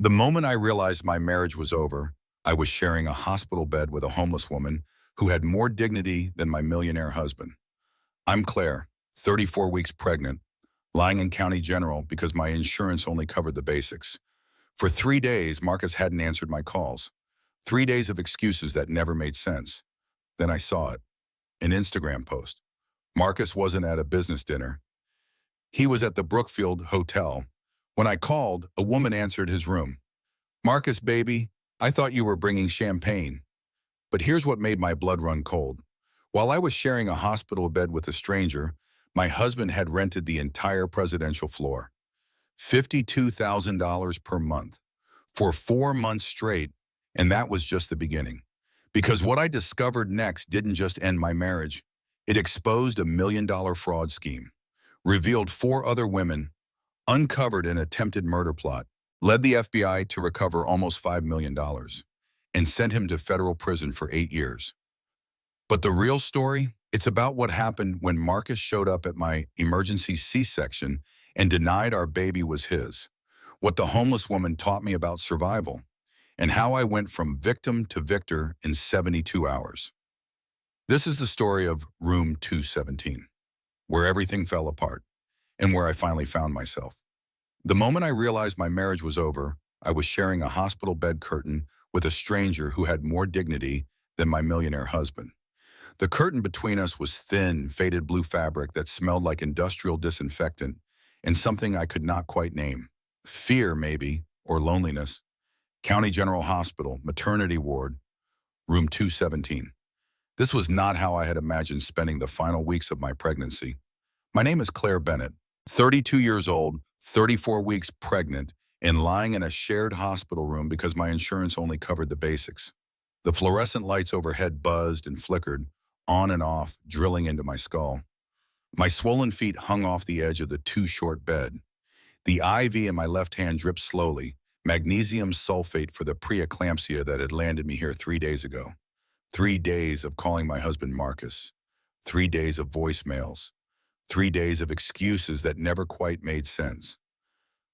The moment I realized my marriage was over, I was sharing a hospital bed with a homeless woman who had more dignity than my millionaire husband. I'm Claire, 34 weeks pregnant, lying in County General because my insurance only covered the basics. For 3 days, Marcus hadn't answered my calls. 3 days of excuses that never made sense. Then I saw it, an Instagram post. Marcus wasn't at a business dinner. He was at the Brookfield Hotel. When I called, a woman answered his room. "Marcus, baby, I thought you were bringing champagne." But here's what made my blood run cold. While I was sharing a hospital bed with a stranger, my husband had rented the entire presidential floor. $52,000 per month for 4 months straight, and that was just the beginning. Because what I discovered next didn't just end my marriage. It exposed a $1 million fraud scheme, revealed 4 other women, uncovered an attempted murder plot, led the FBI to recover almost $5 million, and sent him to federal prison for 8 years. But the real story, it's about what happened when Marcus showed up at my emergency C-section and denied our baby was his, what the homeless woman taught me about survival, and how I went from victim to victor in 72 hours. This is the story of Room 217, where everything fell apart, and where I finally found myself. The moment I realized my marriage was over, I was sharing a hospital bed curtain with a stranger who had more dignity than my millionaire husband. The curtain between us was thin, faded blue fabric that smelled like industrial disinfectant and something I could not quite name. Fear, maybe, or loneliness. County General Hospital, maternity ward, room 217. This was not how I had imagined spending the final weeks of my pregnancy. My name is Claire Bennett, 32 years old, 34 weeks pregnant, and lying in a shared hospital room because my insurance only covered the basics. The fluorescent lights overhead buzzed and flickered, on and off, drilling into my skull. My swollen feet hung off the edge of the too-short bed. The IV in my left hand dripped slowly, magnesium sulfate for the preeclampsia that had landed me here 3 days ago. 3 days of calling my husband Marcus. 3 days of voicemails. 3 days of excuses that never quite made sense.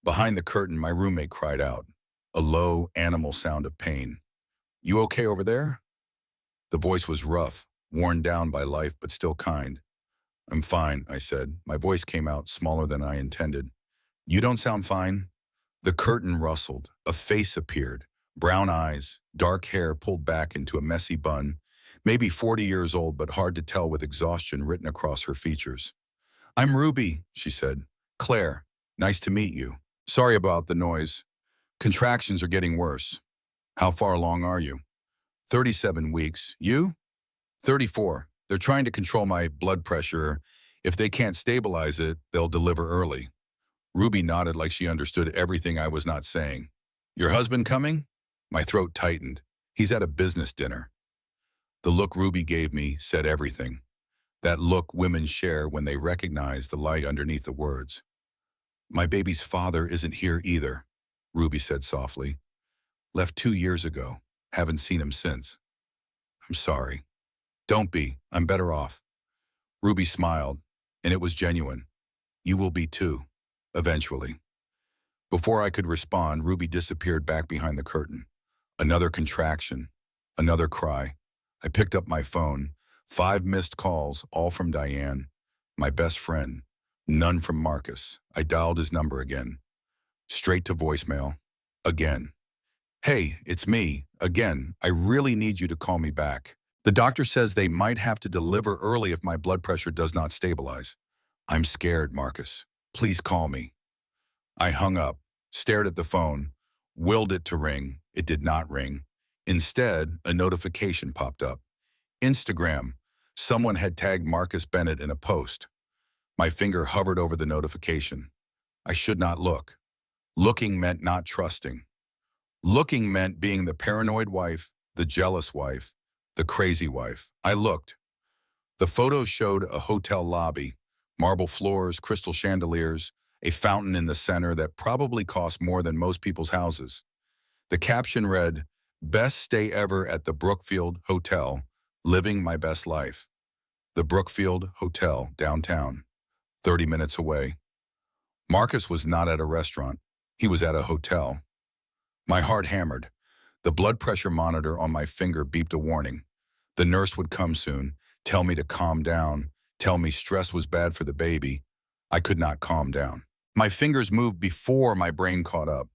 Behind the curtain, my roommate cried out, a low, animal sound of pain. "You okay over there?" The voice was rough, worn down by life, but still kind. "I'm fine," I said. My voice came out smaller than I intended. "You don't sound fine." The curtain rustled. A face appeared. Brown eyes, dark hair pulled back into a messy bun, maybe 40 years old, but hard to tell with exhaustion written across her features. "I'm Ruby," she said. "Claire, nice to meet you. Sorry about the noise. Contractions are getting worse." "How far along are you?" 37 weeks. "You?" 34. "They're trying to control my blood pressure. If they can't stabilize it, they'll deliver early." Ruby nodded like she understood everything I was not saying. "Your husband coming?" My throat tightened. "He's at a business dinner." The look Ruby gave me said everything. That look women share when they recognize the light underneath the words. "My baby's father isn't here either," Ruby said softly. "Left 2 years ago. Haven't seen him since." "I'm sorry." "Don't be. I'm better off." Ruby smiled, and it was genuine. "You will be too, eventually." Before I could respond, Ruby disappeared back behind the curtain. Another contraction, another cry. I picked up my phone. 5 missed calls, all from Diane, my best friend. None from Marcus. I dialed his number again. Straight to voicemail. Again. "Hey, it's me. Again. I really need you to call me back. The doctor says they might have to deliver early if my blood pressure does not stabilize. I'm scared, Marcus. Please call me." I hung up, stared at the phone, willed it to ring. It did not ring. Instead, a notification popped up. Instagram. Someone had tagged Marcus Bennett in a post. My finger hovered over the notification. I should not look. Looking meant not trusting. Looking meant being the paranoid wife, the jealous wife, the crazy wife. I looked. The photo showed a hotel lobby, marble floors, crystal chandeliers, a fountain in the center that probably cost more than most people's houses. The caption read, "Best stay ever at the Brookfield Hotel, living my best life." The Brookfield Hotel, downtown, 30 minutes away. Marcus was not at a restaurant. He was at a hotel. My heart hammered. The blood pressure monitor on my finger beeped a warning. The nurse would come soon, tell me to calm down, tell me stress was bad for the baby. I could not calm down. My fingers moved before my brain caught up.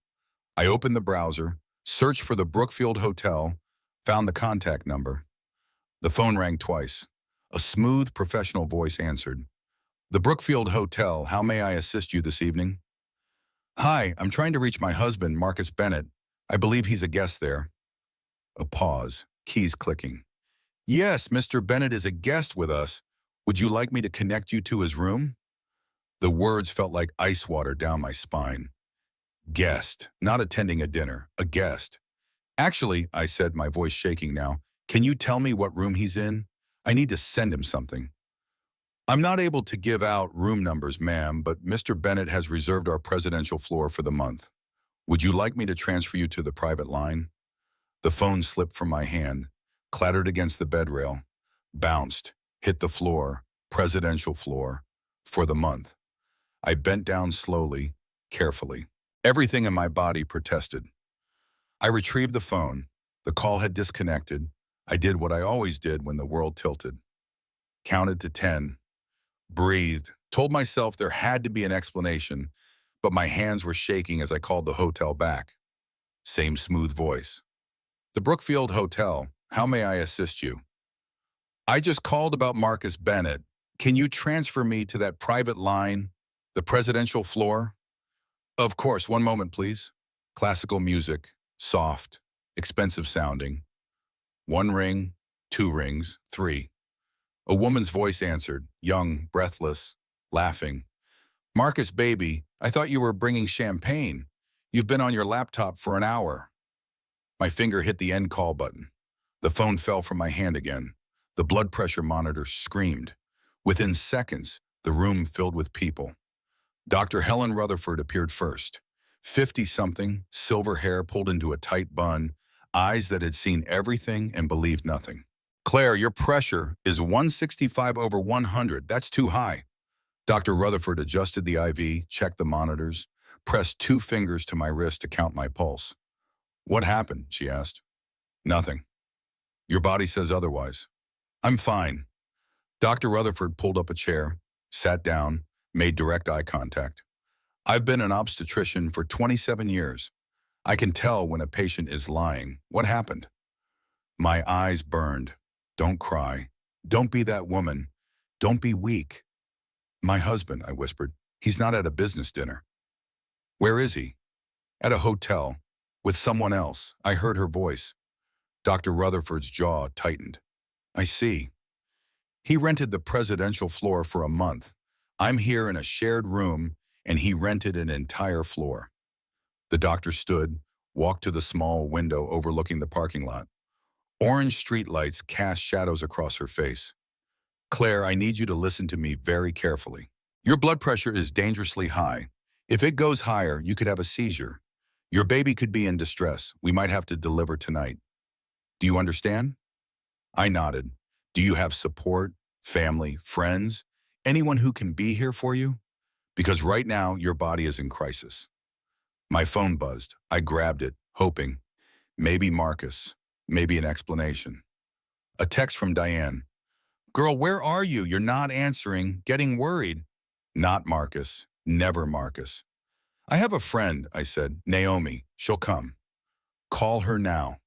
I opened the browser, searched for the Brookfield Hotel, found the contact number. The phone rang twice. A smooth, professional voice answered. The Brookfield Hotel, how may I assist you this evening? Hi, I'm trying to reach my husband, Marcus Bennett. I believe he's a guest there. A pause, keys clicking. Yes, Mr. Bennett is a guest with us. Would you like me to connect you to his room? The words felt like ice water down my spine. Guest, not attending a dinner, a guest. Actually, I said, my voice shaking now, can you tell me what room he's in? I need to send him something. I'm not able to give out room numbers, ma'am, but Mr. Bennett has reserved our presidential floor for the month. Would you like me to transfer you to the private line? The phone slipped from my hand, clattered against the bed rail, bounced, hit the floor, presidential floor, for the month. I bent down slowly, carefully. Everything in my body protested. I retrieved the phone. The call had disconnected. I did what I always did when the world tilted. Counted to 10. Breathed. Told myself there had to be an explanation, but my hands were shaking as I called the hotel back. Same smooth voice. The Brookfield Hotel, how may I assist you? I just called about Marcus Bennett. Can you transfer me to that private line, the presidential floor? Of course, one moment, please. Classical music, soft, expensive sounding. 1 ring, 2 rings, 3. A woman's voice answered, young, breathless, laughing. Marcus, baby, I thought you were bringing champagne. You've been on your laptop for an hour. My finger hit the end call button. The phone fell from my hand again. The blood pressure monitor screamed. Within seconds, the room filled with people. Dr. Helen Rutherford appeared first. 50-something, silver hair pulled into a tight bun, eyes that had seen everything and believed nothing. Claire, your pressure is 165/100. That's too high. Dr. Rutherford adjusted the IV, checked the monitors, pressed 2 fingers to my wrist to count my pulse. What happened? She asked. Nothing. Your body says otherwise. I'm fine. Dr. Rutherford pulled up a chair, sat down, made direct eye contact. I've been an obstetrician for 27 years. I can tell when a patient is lying. What happened? My eyes burned. Don't cry. Don't be that woman. Don't be weak. My husband, I whispered. He's not at a business dinner. Where is he? At a hotel. With someone else. I heard her voice. Dr. Rutherford's jaw tightened. I see. He rented the presidential floor for a month. I'm here in a shared room, and he rented an entire floor. The doctor stood, walked to the small window overlooking the parking lot. Orange streetlights cast shadows across her face. Claire, I need you to listen to me very carefully. Your blood pressure is dangerously high. If it goes higher, you could have a seizure. Your baby could be in distress. We might have to deliver tonight. Do you understand? I nodded. Do you have support, family, friends, anyone who can be here for you? Because right now, your body is in crisis. My phone buzzed. I grabbed it, hoping. Maybe Marcus. Maybe an explanation. A text from Diane. Girl, where are you? You're not answering. Getting worried. Not Marcus. Never Marcus. I have a friend, I said. Naomi. She'll come. Call her now.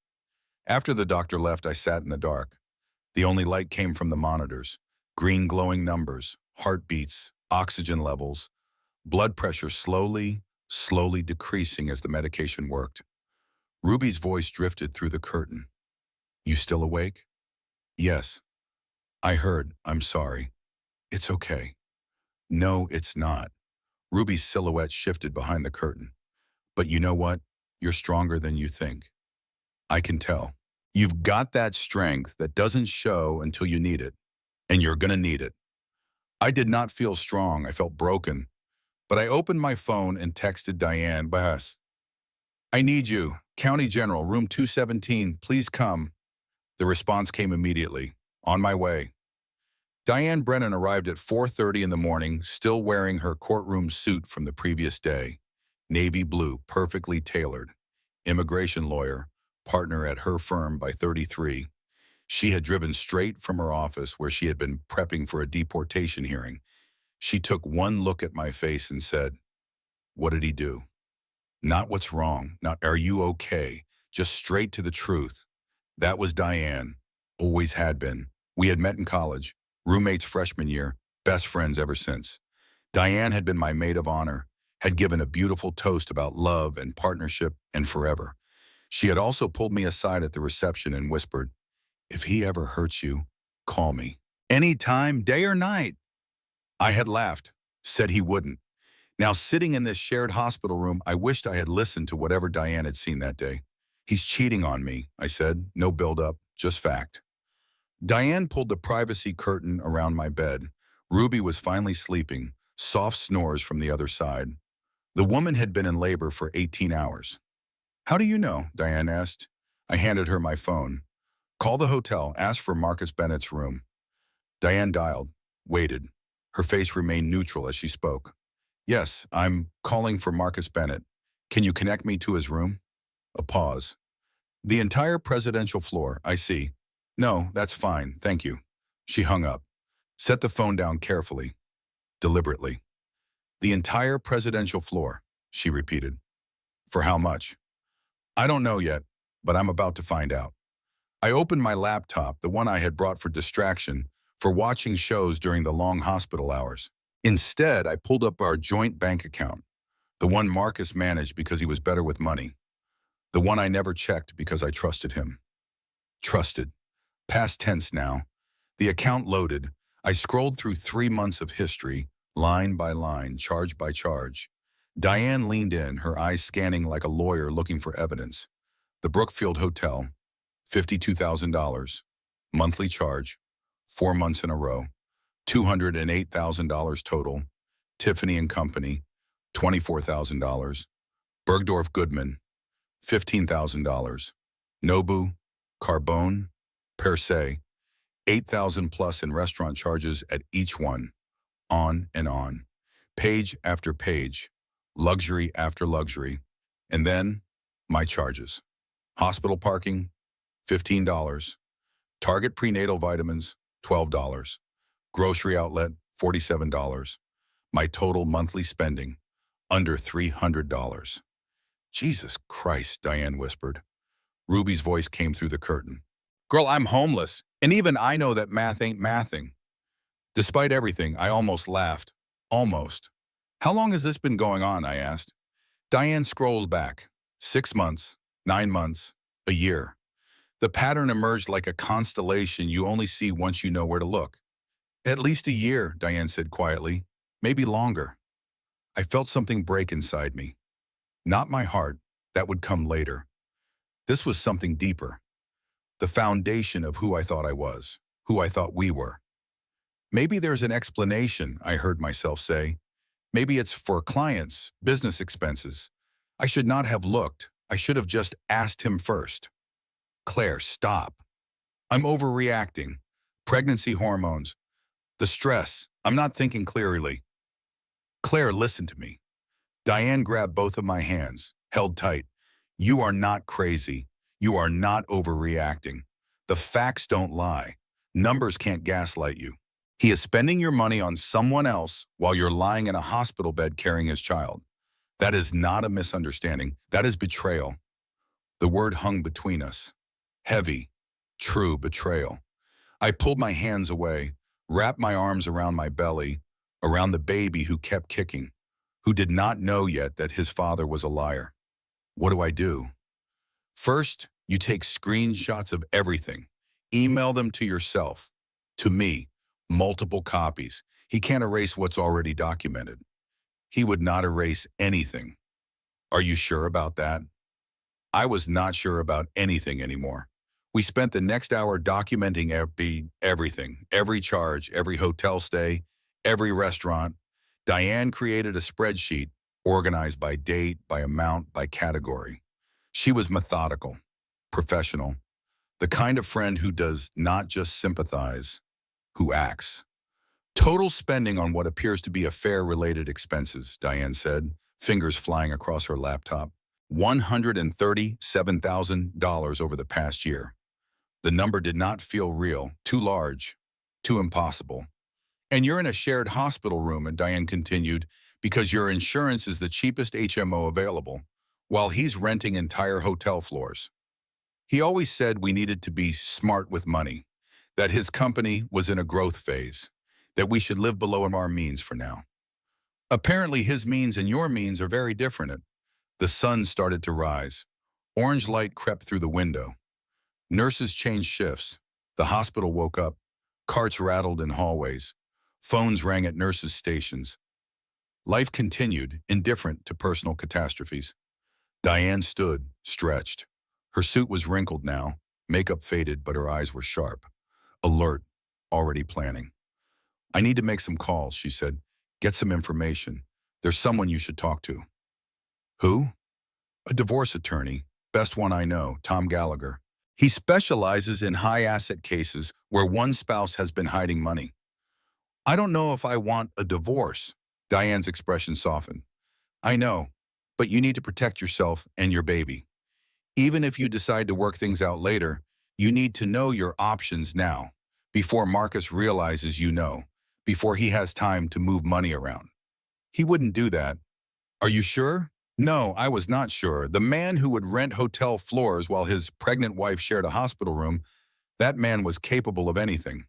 After the doctor left, I sat in the dark. The only light came from the monitors. Green glowing numbers, heartbeats, oxygen levels, blood pressure slowly decreasing as the medication worked. Ruby's voice drifted through the curtain. You still awake? Yes. I heard. I'm sorry. It's okay. No, it's not. Ruby's silhouette shifted behind the curtain. But you know what? You're stronger than you think. I can tell. You've got that strength that doesn't show until you need it. And you're gonna need it. I did not feel strong. I felt broken. But I opened my phone and texted Diane, Bahas. I need you. County General, room 217, please come. The response came immediately. On my way. Diane Brennan arrived at 4:30 in the morning, still wearing her courtroom suit from the previous day. Navy blue, perfectly tailored. immigration lawyer, partner at her firm by 33. She had driven straight from her office where she had been prepping for a deportation hearing. She took one look at my face and said, "What did he do?" Not what's wrong, not are you okay, just straight to the truth. That was Diane, always had been. We had met in college, roommates freshman year, best friends ever since. Diane had been my maid of honor, had given a beautiful toast about love and partnership and forever. She had also pulled me aside at the reception and whispered, "If he ever hurts you, call me. Any time, day or night." I had laughed, said he wouldn't. Now, sitting in this shared hospital room, I wished I had listened to whatever Diane had seen that day. "He's cheating on me," I said. No build-up, just fact. Diane pulled the privacy curtain around my bed. Ruby was finally sleeping, soft snores from the other side. The woman had been in labor for 18 hours. "How do you know?" Diane asked. I handed her my phone. "Call the hotel, ask for Marcus Bennett's room." Diane dialed, waited. Her face remained neutral as she spoke. "Yes, I'm calling for Marcus Bennett. Can you connect me to his room?" A pause. "The entire presidential floor, I see. No, that's fine, thank you." She hung up. Set the phone down carefully, deliberately. "The entire presidential floor," she repeated. "For how much?" "I don't know yet, but I'm about to find out." I opened my laptop, the one I had brought for distraction, for watching shows during the long hospital hours. Instead, I pulled up our joint bank account, the one Marcus managed because he was better with money, the one I never checked because I trusted him. Trusted. Past tense now. The account loaded. I scrolled through 3 months of history, line by line, charge by charge. Diane leaned in, her eyes scanning like a lawyer looking for evidence. The Brookfield Hotel, $52,000. Monthly charge, 4 months in a row. $208,000 total. Tiffany and Company, $24,000. Bergdorf Goodman, $15,000. Nobu, Carbone, Per se, 8,000 plus in restaurant charges at each one. On and on. Page after page. Luxury after luxury. And then, my charges. Hospital parking, $15. Target prenatal vitamins, $12. Grocery outlet, $47. My total monthly spending, under $300. "Jesus Christ," Diane whispered. Ruby's voice came through the curtain. "Girl, I'm homeless, and even I know that math ain't mathing." Despite everything, I almost laughed. Almost. "How long has this been going on?" I asked. Diane scrolled back. 6 months, 9 months, a year. The pattern emerged like a constellation you only see once you know where to look. "At least a year," Diane said quietly. "Maybe longer." I felt something break inside me. Not my heart. That would come later. This was something deeper. The foundation of who I thought I was, who I thought we were. "Maybe there's an explanation," I heard myself say. "Maybe it's for clients, business expenses. I should not have looked. I should have just asked him first." "Claire, stop. I'm overreacting. Pregnancy hormones. The stress. I'm not thinking clearly." "Claire, listen to me." Diane grabbed both of my hands, held tight. "You are not crazy. You are not overreacting. The facts don't lie. Numbers can't gaslight you. He is spending your money on someone else while you're lying in a hospital bed carrying his child. That is not a misunderstanding. That is betrayal." The word hung between us. Heavy, true betrayal. I pulled my hands away, wrapped my arms around my belly, around the baby who kept kicking, who did not know yet that his father was a liar. What do I do? First, you take screenshots of everything. Email them to yourself, to me, multiple copies. He can't erase what's already documented. He would not erase anything. Are you sure about that? I was not sure about anything anymore. We spent the next hour documenting everything, every charge, every hotel stay, every restaurant. Diane created a spreadsheet, organized by date, by amount, by category. She was methodical, professional, the kind of friend who does not just sympathize, who acts. "Total spending on what appears to be affair-related expenses," Diane said, fingers flying across her laptop. $137,000 over the past year. The number did not feel real, too large, too impossible. And you're in a shared hospital room, and Diane continued, because your insurance is the cheapest HMO available, while he's renting entire hotel floors. He always said we needed to be smart with money, that his company was in a growth phase, that we should live below our means for now. Apparently his means and your means are very different. The sun started to rise. Orange light crept through the window. Nurses changed shifts. The hospital woke up. Carts rattled in hallways. Phones rang at nurses' stations. Life continued, indifferent to personal catastrophes. Diane stood, stretched. Her suit was wrinkled now, makeup faded, but her eyes were sharp. Alert, already planning. I need to make some calls, she said. Get some information. There's someone you should talk to. Who? A divorce attorney, best one I know, Tom Gallagher. He specializes in high-asset cases where one spouse has been hiding money. I don't know if I want a divorce. Diane's expression softened. I know, but you need to protect yourself and your baby. Even if you decide to work things out later, you need to know your options now, before Marcus realizes you know, before he has time to move money around. He wouldn't do that. Are you sure? No, I was not sure. The man who would rent hotel floors while his pregnant wife shared a hospital room, that man was capable of anything.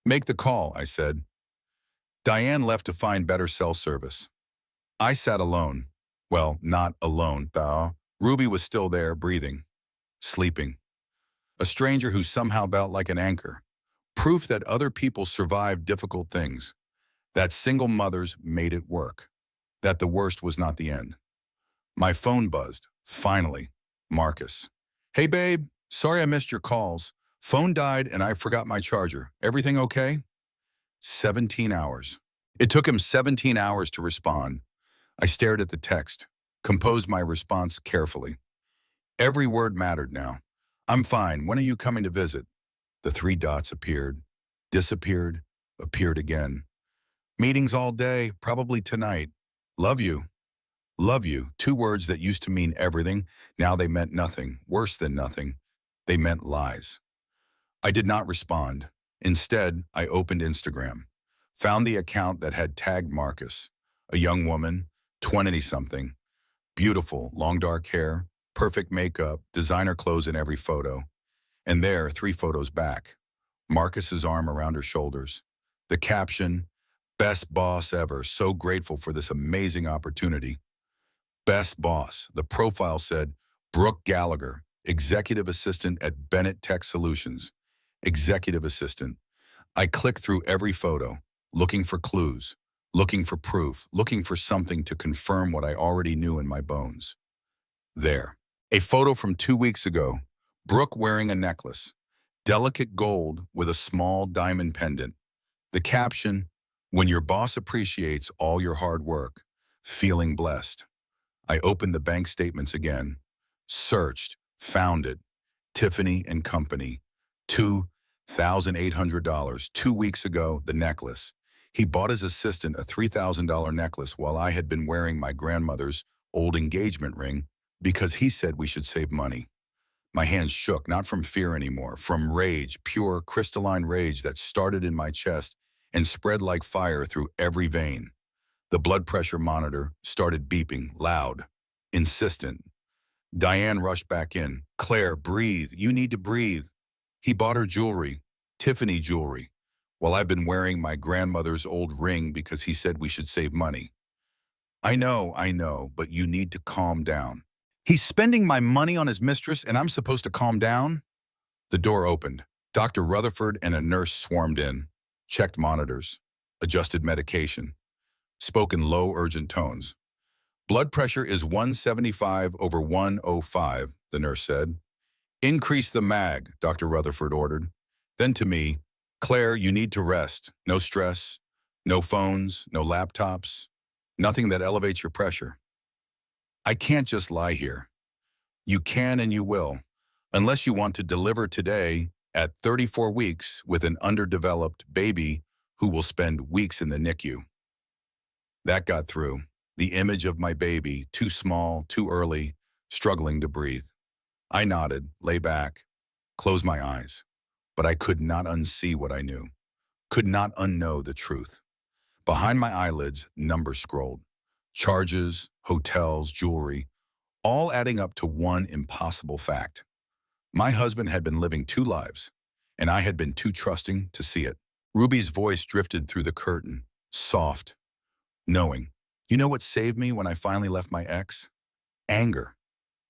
Make the call, I said. Diane left to find better cell service. I sat alone. Well, not alone, though. Ruby was still there, breathing, sleeping. A stranger who somehow felt like an anchor. Proof that other people survived difficult things. That single mothers made it work. That the worst was not the end. My phone buzzed. Finally. Marcus. Hey, babe. Sorry I missed your calls. Phone died and I forgot my charger. Everything okay? 17 hours. It took him 17 hours to respond. I stared at the text, composed my response carefully. Every word mattered now. I'm fine. When are you coming to visit? The three dots appeared, disappeared, appeared again. Meetings all day, probably tonight. Love you. Love you. Two words that used to mean everything. Now they meant nothing, worse than nothing. They meant lies. I did not respond. Instead, I opened Instagram, found the account that had tagged Marcus, a young woman, 20-something, beautiful, long dark hair, perfect makeup, designer clothes in every photo. And there, 3 photos back, Marcus's arm around her shoulders. The caption, best boss ever, so grateful for this amazing opportunity. Best boss, the profile said, Brooke Gallagher, executive assistant at Bennett Tech Solutions. Executive assistant. I clicked through every photo, looking for clues, looking for proof, looking for something to confirm what I already knew in my bones. There. A photo from 2 weeks ago. Brooke wearing a necklace. Delicate gold with a small diamond pendant. The caption, when your boss appreciates all your hard work, feeling blessed. I opened the bank statements again. Searched, found it. Tiffany and Company. $2,800. 2 weeks ago, the necklace. He bought his assistant a $3,000 necklace while I had been wearing my grandmother's old engagement ring because he said we should save money. My hands shook, not from fear anymore, from rage, pure crystalline rage that started in my chest and spread like fire through every vein. The blood pressure monitor started beeping, loud, insistent. Diane rushed back in. Claire, breathe. You need to breathe. He bought her jewelry, Tiffany jewelry, while I've been wearing my grandmother's old ring because he said we should save money. I know, but you need to calm down. He's spending my money on his mistress and I'm supposed to calm down? The door opened. Dr. Rutherford and a nurse swarmed in, checked monitors, adjusted medication, spoke in low, urgent tones. Blood pressure is 175/105, the nurse said. Increase the mag, Dr. Rutherford ordered. Then to me, Claire, you need to rest. No stress, no phones, no laptops, nothing that elevates your pressure. I can't just lie here. You can and you will, unless you want to deliver today at 34 weeks with an underdeveloped baby who will spend weeks in the NICU. That got through. The image of my baby, too small, too early, struggling to breathe. I nodded, lay back, closed my eyes, but I could not unsee what I knew, could not unknow the truth. Behind my eyelids, numbers scrolled. Charges, hotels, jewelry, all adding up to one impossible fact. My husband had been living two lives, and I had been too trusting to see it. Ruby's voice drifted through the curtain, soft, knowing. You know what saved me when I finally left my ex? Anger.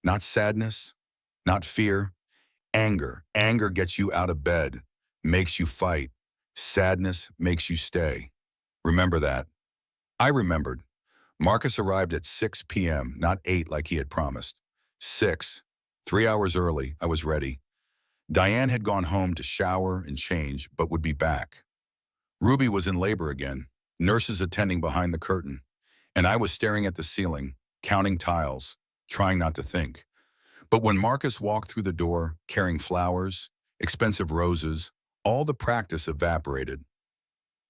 Not sadness, not fear. Anger. Anger gets you out of bed, makes you fight. Sadness makes you stay. Remember that. I remembered. Marcus arrived at 6 p.m., not 8 like he had promised. 6. 3 hours early, I was ready. Diane had gone home to shower and change, but would be back. Ruby was in labor again, nurses attending behind the curtain, and I was staring at the ceiling, counting tiles, trying not to think. But when Marcus walked through the door, carrying flowers, expensive roses, all the practice evaporated.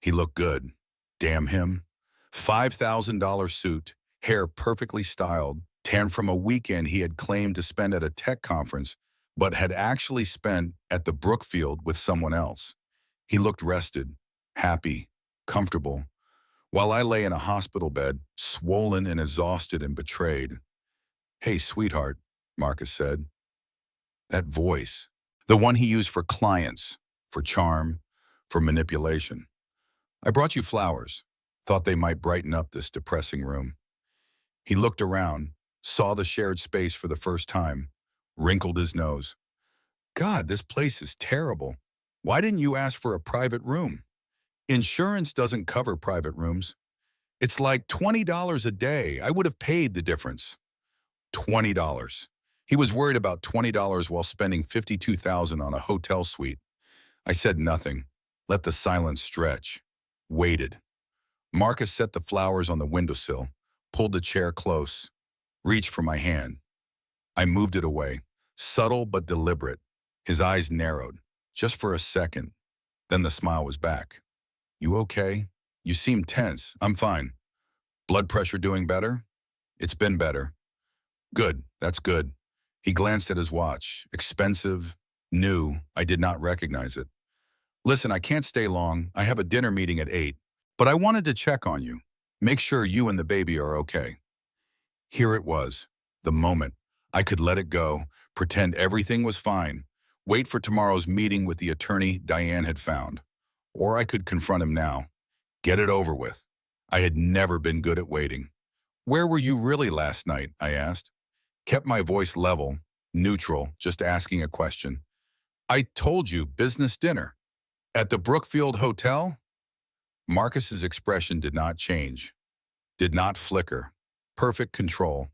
He looked good. Damn him. $5,000 suit, hair perfectly styled, tan from a weekend he had claimed to spend at a tech conference, but had actually spent at the Brookfield with someone else. He looked rested, happy, comfortable, while I lay in a hospital bed, swollen and exhausted and betrayed. Hey, sweetheart, Marcus said. That voice, the one he used for clients, for charm, for manipulation. I brought you flowers, thought they might brighten up this depressing room. He looked around, saw the shared space for the first time, wrinkled his nose. God, this place is terrible. Why didn't you ask for a private room? Insurance doesn't cover private rooms. It's like $20 a day. I would have paid the difference. $20. He was worried about $20 while spending $52,000 on a hotel suite. I said nothing, let the silence stretch, waited. Marcus set the flowers on the windowsill, pulled the chair close, reached for my hand. I moved it away, subtle but deliberate. His eyes narrowed, just for a second. Then the smile was back. You okay? You seem tense. I'm fine. Blood pressure doing better? It's been better. Good, that's good. He glanced at his watch. Expensive, new. I did not recognize it. Listen, I can't stay long. I have a dinner meeting at 8. But I wanted to check on you. Make sure you and the baby are okay. Here it was, the moment. I could let it go, pretend everything was fine, wait for tomorrow's meeting with the attorney Diane had found. Or I could confront him now. Get it over with. I had never been good at waiting. Where were you really last night? I asked. Kept my voice level, neutral, just asking a question. I told you, business dinner. At the Brookfield Hotel? Marcus's expression did not change, did not flicker. Perfect control.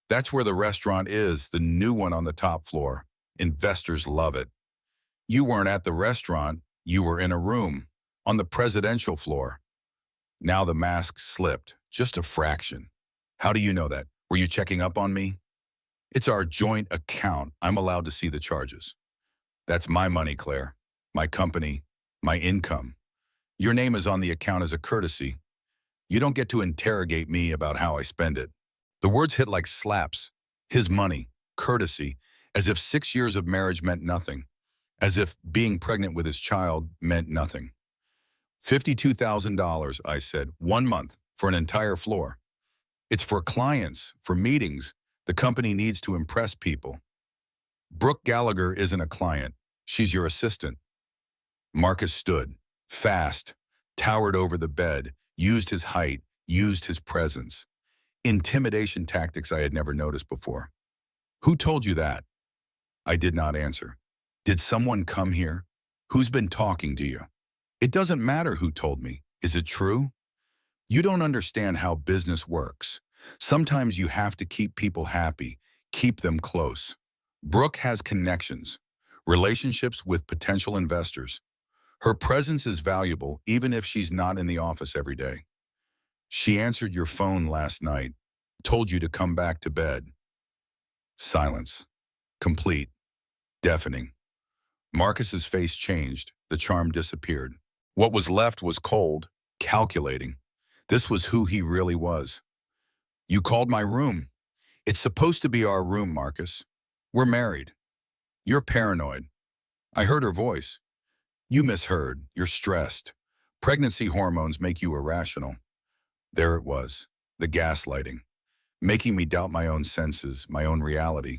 That's where the restaurant is, the new one on the top floor. Investors love it. You weren't at the restaurant, you were in a room, on the presidential floor. Now the mask slipped, just a fraction. How do you know that? Were you checking up on me? It's our joint account. I'm allowed to see the charges. That's my money, Claire. My company, my income. Your name is on the account as a courtesy. You don't get to interrogate me about how I spend it. The words hit like slaps. His money, courtesy, as if 6 years of marriage meant nothing. As if being pregnant with his child meant nothing. $52,000, I said, 1 month for an entire floor. It's for clients, for meetings. The company needs to impress people. Brooke Gallagher isn't a client. She's your assistant. Marcus stood, fast, towered over the bed, used his height, used his presence. Intimidation tactics I had never noticed before. Who told you that? I did not answer. Did someone come here? Who's been talking to you? It doesn't matter who told me. Is it true? You don't understand how business works. Sometimes you have to keep people happy, keep them close. Brooke has connections, relationships with potential investors. Her presence is valuable even if she's not in the office every day. She answered your phone last night, told you to come back to bed. Silence. Complete. Deafening. Marcus's face changed. The charm disappeared. What was left was cold, calculating. This was who he really was. You called my room. It's supposed to be our room, Marcus. We're married. You're paranoid. I heard her voice. You misheard. You're stressed. Pregnancy hormones make you irrational. There it was, the gaslighting, making me doubt my own senses, my own reality.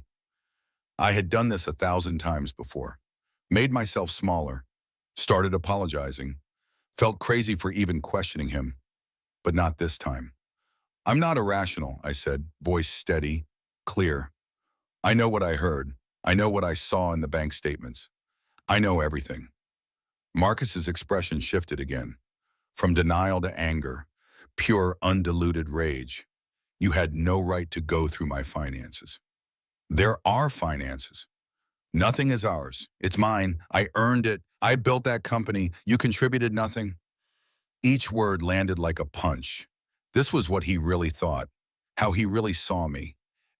I had done this 1,000 times before. Made myself smaller. Started apologizing. Felt crazy for even questioning him. But not this time. I'm not irrational, I said, voice steady, clear. I know what I heard. I know what I saw in the bank statements. I know everything. Marcus's expression shifted again, from denial to anger, pure undiluted rage. You had no right to go through my finances. There are finances. Nothing is ours. It's mine. I earned it. I built that company. You contributed nothing. Each word landed like a punch. This was what he really thought, how he really saw me,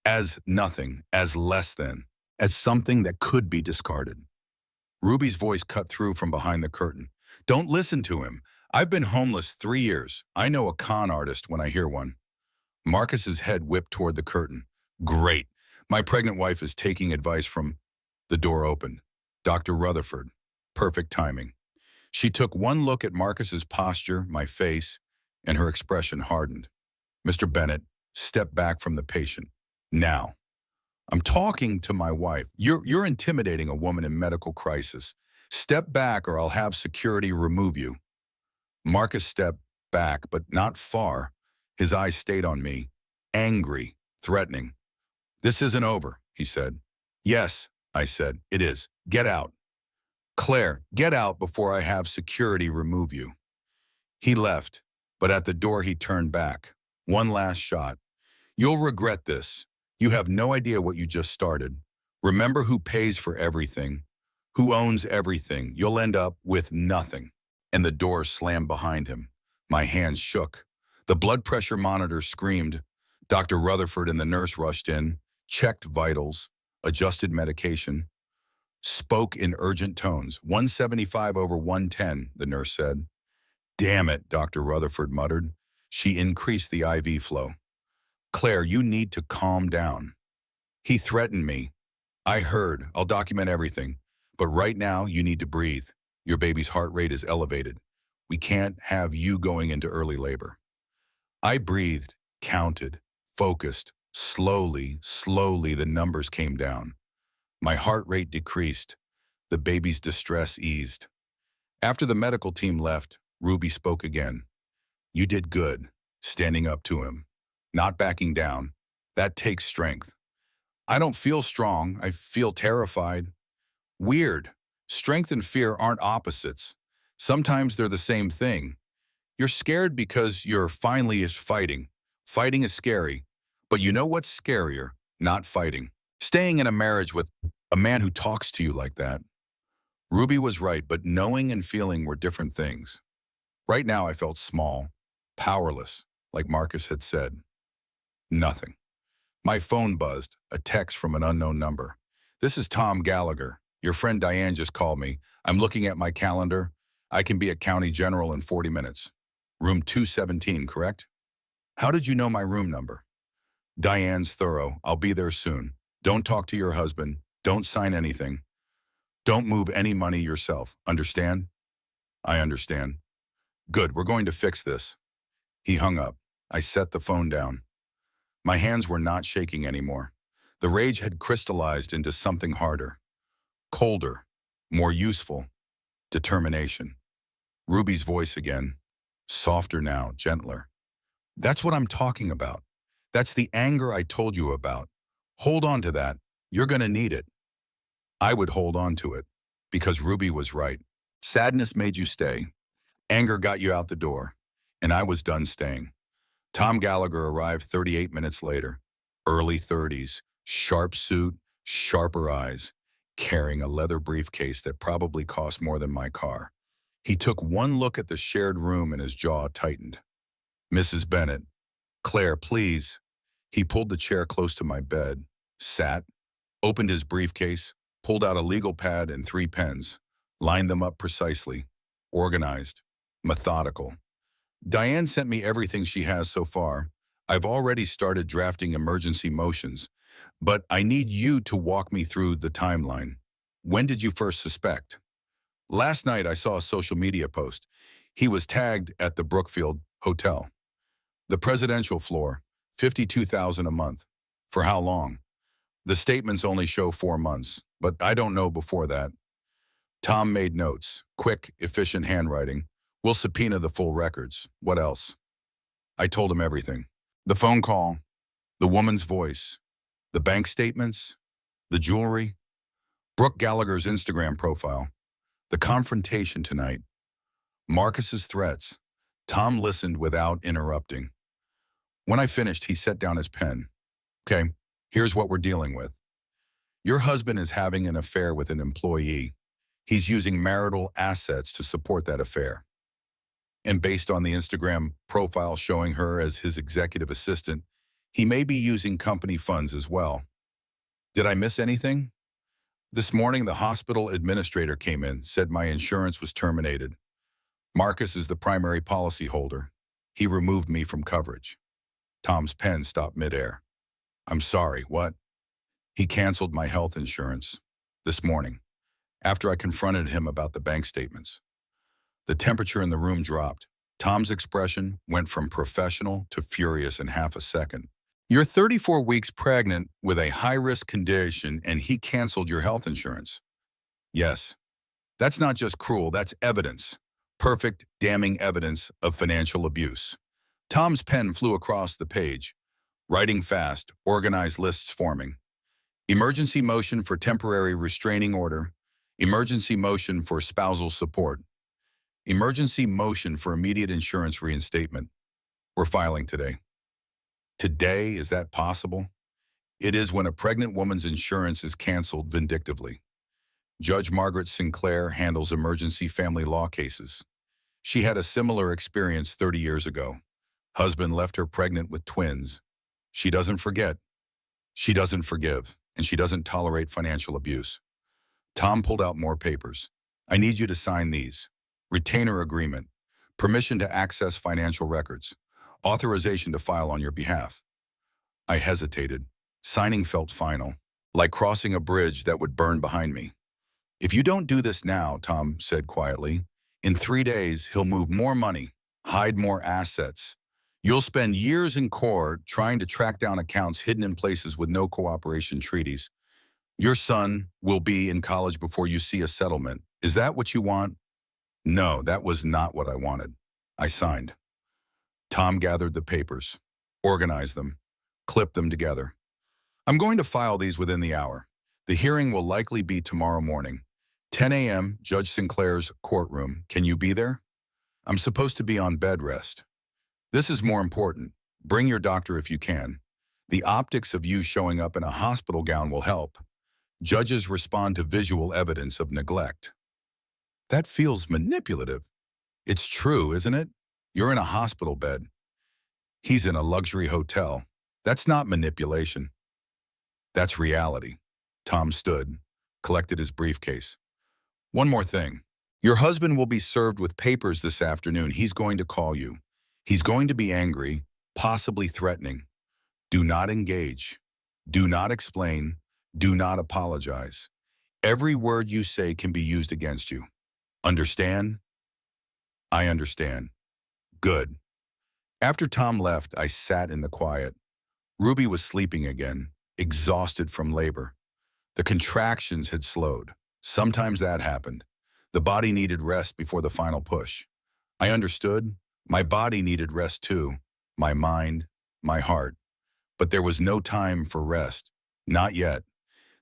as nothing, as less than, as something that could be discarded. Ruby's voice cut through from behind the curtain. Don't listen to him. I've been homeless 3 years. I know a con artist when I hear one. Marcus's head whipped toward the curtain. Great. My pregnant wife is taking advice from... The door opened. Dr. Rutherford. Perfect timing. She took one look at Marcus's posture, my face, and her expression hardened. Mr. Bennett, step back from the patient. Now. I'm talking to my wife. You're intimidating a woman in medical crisis. Step back or I'll have security remove you. Marcus stepped back, but not far. His eyes stayed on me, angry, threatening. This isn't over, he said. Yes, I said, it is. Get out. Claire, get out before I have security remove you. He left, but at the door he turned back. One last shot. You'll regret this. You have no idea what you just started. Remember who pays for everything, who owns everything. You'll end up with nothing. And the door slammed behind him. My hands shook. The blood pressure monitor screamed. Dr. Rutherford and the nurse rushed in, checked vitals, adjusted medication, spoke in urgent tones. 175 over 110, the nurse said. Damn it, Dr. Rutherford muttered. She increased the IV flow. Claire, you need to calm down. He threatened me. I heard. I'll document everything. But right now, you need to breathe. Your baby's heart rate is elevated. We can't have you going into early labor. I breathed, counted, focused. Slowly, the numbers came down. My heart rate decreased. The baby's distress eased. After the medical team left, Ruby spoke again. You did good, standing up to him, not backing down. That takes strength. I don't feel strong. I feel terrified. Weird. Strength and fear aren't opposites. Sometimes they're the same thing. You're scared because you're finally is fighting. Fighting is scary. But you know what's scarier? Not fighting. Staying in a marriage with a man who talks to you like that. Ruby was right, but knowing and feeling were different things. Right now I felt small, powerless, like Marcus had said. Nothing. My phone buzzed, a text from an unknown number. This is Tom Gallagher. Your friend Diane just called me. I'm looking at my calendar. I can be at County General in 40 minutes. Room 217, correct? How did you know my room number? Diane's thorough. I'll be there soon. Don't talk to your husband. Don't sign anything. Don't move any money yourself. Understand? I understand. Good, we're going to fix this. He hung up. I set the phone down. My hands were not shaking anymore. The rage had crystallized into something harder, colder, more useful, determination. Ruby's voice again, softer now, gentler. That's what I'm talking about. That's the anger I told you about. Hold on to that. You're going to need it. I would hold on to it, because Ruby was right. Sadness made you stay. Anger got you out the door, and I was done staying. Tom Gallagher arrived 38 minutes later. Early 30s, sharp suit, sharper eyes, carrying a leather briefcase that probably cost more than my car. He took one look at the shared room and his jaw tightened. Mrs. Bennett, Claire, please. He pulled the chair close to my bed, sat, opened his briefcase, pulled out a legal pad and 3 pens, lined them up precisely, organized, methodical. Diane sent me everything she has so far. I've already started drafting emergency motions, but I need you to walk me through the timeline. When did you first suspect? Last night I saw a social media post. He was tagged at the Brookfield Hotel. The presidential floor, 52,000 a month. For how long? The statements only show 4 months, but I don't know before that. Tom made notes. Quick, efficient handwriting. We'll subpoena the full records. What else? I told him everything. The phone call, the woman's voice, the bank statements, the jewelry, Brooke Gallagher's Instagram profile, the confrontation tonight, Marcus's threats. Tom listened without interrupting. When I finished, he set down his pen. Okay, here's what we're dealing with. Your husband is having an affair with an employee. He's using marital assets to support that affair. And based on the Instagram profile showing her as his executive assistant, he may be using company funds as well. Did I miss anything? This morning, the hospital administrator came in, said my insurance was terminated. Marcus is the primary policyholder. He removed me from coverage. Tom's pen stopped midair. I'm sorry, what? He canceled my health insurance this morning after I confronted him about the bank statements. The temperature in the room dropped. Tom's expression went from professional to furious in half a second. You're 34 weeks pregnant with a high-risk condition and he canceled your health insurance. Yes, that's not just cruel, that's evidence. Perfect, damning evidence of financial abuse. Tom's pen flew across the page, writing fast, organized lists forming. Emergency motion for temporary restraining order. Emergency motion for spousal support. Emergency motion for immediate insurance reinstatement. We're filing today. Today, is that possible? It is when a pregnant woman's insurance is canceled vindictively. Judge Margaret Sinclair handles emergency family law cases. She had a similar experience 30 years ago. Husband left her pregnant with twins. She doesn't forget. She doesn't forgive, and she doesn't tolerate financial abuse. Tom pulled out more papers. I need you to sign these. Retainer agreement, permission to access financial records, authorization to file on your behalf. I hesitated. Signing felt final, like crossing a bridge that would burn behind me. If you don't do this now, Tom said quietly, in 3 days he'll move more money, hide more assets. You'll spend years in court trying to track down accounts hidden in places with no cooperation treaties. Your son will be in college before you see a settlement. Is that what you want? No, that was not what I wanted. I signed. Tom gathered the papers, organized them, clipped them together. I'm going to file these within the hour. The hearing will likely be tomorrow morning. 10 a.m., Judge Sinclair's courtroom. Can you be there? I'm supposed to be on bed rest. This is more important. Bring your doctor if you can. The optics of you showing up in a hospital gown will help. Judges respond to visual evidence of neglect. That feels manipulative. It's true, isn't it? You're in a hospital bed. He's in a luxury hotel. That's not manipulation. That's reality. Tom stood, collected his briefcase. One more thing. Your husband will be served with papers this afternoon. He's going to call you. He's going to be angry, possibly threatening. Do not engage. Do not explain. Do not apologize. Every word you say can be used against you. Understand? I understand. Good. After Tom left, I sat in the quiet. Ruby was sleeping again, exhausted from labor. The contractions had slowed. Sometimes that happened. The body needed rest before the final push. I understood. My body needed rest too. My mind, my heart. But there was no time for rest. Not yet.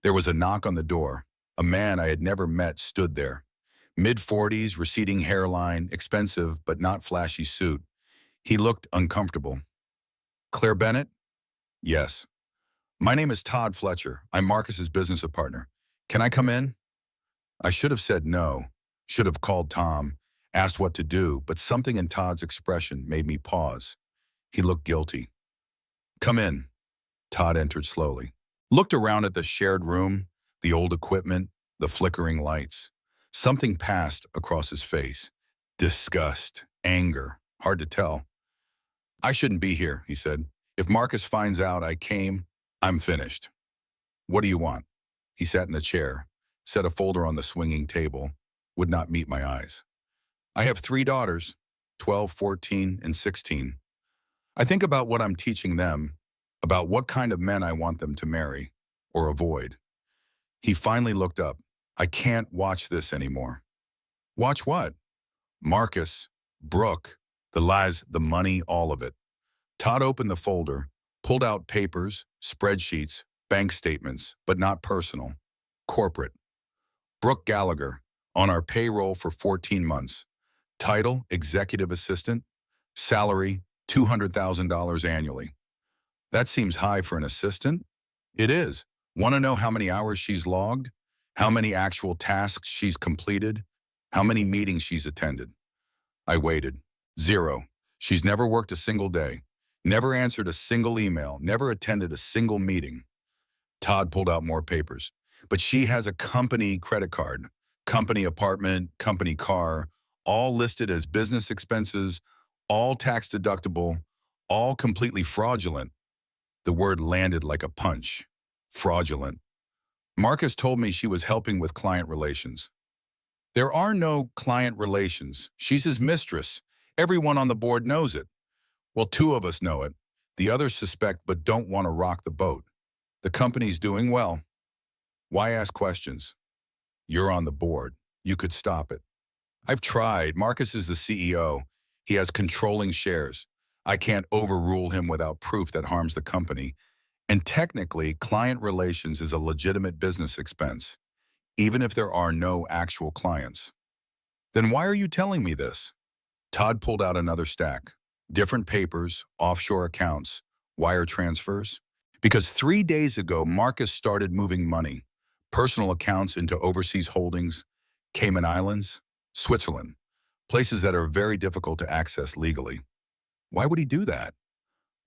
There was a knock on the door. A man I had never met stood there. Mid-40s, receding hairline, expensive but not flashy suit. He looked uncomfortable. Claire Bennett? Yes. My name is Todd Fletcher. I'm Marcus's business partner. Can I come in? I should have said no, should have called Tom, asked what to do, but something in Todd's expression made me pause. He looked guilty. Come in. Todd entered slowly. Looked around at the shared room, the old equipment, the flickering lights. Something passed across his face. Disgust, anger, hard to tell. I shouldn't be here, he said. If Marcus finds out I came, I'm finished. What do you want? He sat in the chair, set a folder on the swinging table, would not meet my eyes. I have 3 daughters, 12, 14, and 16. I think about what I'm teaching them, about what kind of men I want them to marry or avoid. He finally looked up. I can't watch this anymore. Watch what? Marcus, Brooke, the lies, the money, all of it. Todd opened the folder, pulled out papers, spreadsheets, bank statements, but not personal. Corporate. Brooke Gallagher, on our payroll for 14 months. Title, executive assistant. Salary, $200,000 annually. That seems high for an assistant. It is. Want to know how many hours she's logged? How many actual tasks she's completed? How many meetings she's attended? I waited. 0. She's never worked a single day. Never answered a single email. Never attended a single meeting. Todd pulled out more papers. But she has a company credit card, company apartment, company car, all listed as business expenses, all tax deductible, all completely fraudulent. The word landed like a punch. Fraudulent. Marcus told me she was helping with client relations. There are no client relations. She's his mistress. Everyone on the board knows it. Well, 2 of us know it. The others suspect but don't want to rock the boat. The company's doing well. Why ask questions? You're on the board. You could stop it. I've tried. Marcus is the CEO. He has controlling shares. I can't overrule him without proof that harms the company. And technically, client relations is a legitimate business expense, even if there are no actual clients. Then why are you telling me this? Todd pulled out another stack. Different papers, offshore accounts, wire transfers. Because 3 days ago, Marcus started moving money, personal accounts into overseas holdings, Cayman Islands, Switzerland, places that are very difficult to access legally. Why would he do that?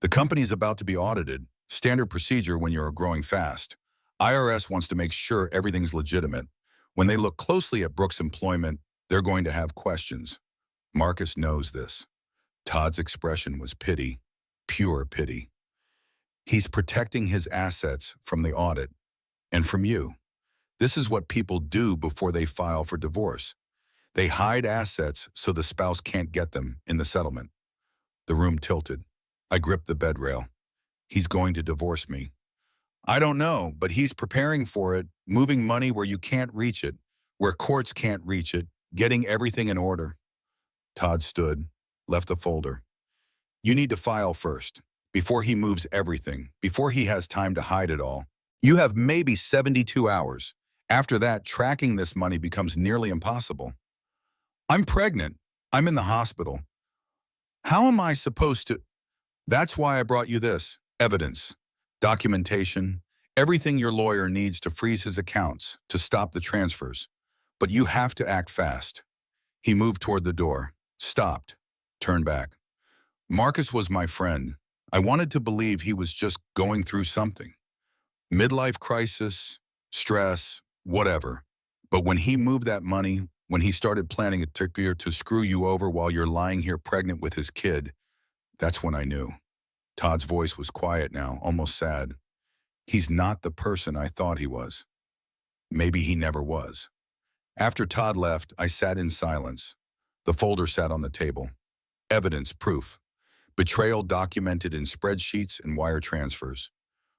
The company is about to be audited, standard procedure when you're growing fast. IRS wants to make sure everything's legitimate. When they look closely at Brooke's employment, they're going to have questions. Marcus knows this. Todd's expression was pity, pure pity. He's protecting his assets from the audit and from you. This is what people do before they file for divorce. They hide assets so the spouse can't get them in the settlement. The room tilted. I gripped the bed rail. He's going to divorce me. I don't know, but he's preparing for it, moving money where you can't reach it, where courts can't reach it, getting everything in order. Todd stood, left the folder. You need to file first, before he moves everything, before he has time to hide it all. You have maybe 72 hours. After that, tracking this money becomes nearly impossible. I'm pregnant. I'm in the hospital. How am I supposed to? That's why I brought you this. Evidence, documentation, everything your lawyer needs to freeze his accounts, to stop the transfers. But you have to act fast. He moved toward the door, stopped, turned back. Marcus was my friend. I wanted to believe he was just going through something. Midlife crisis, stress, whatever. But when he moved that money, when he started planning a to screw you over while you're lying here pregnant with his kid, that's when I knew. Todd's voice was quiet now, almost sad. He's not the person I thought he was. Maybe he never was. After Todd left, I sat in silence. The folder sat on the table. Evidence, proof. Betrayal documented in spreadsheets and wire transfers.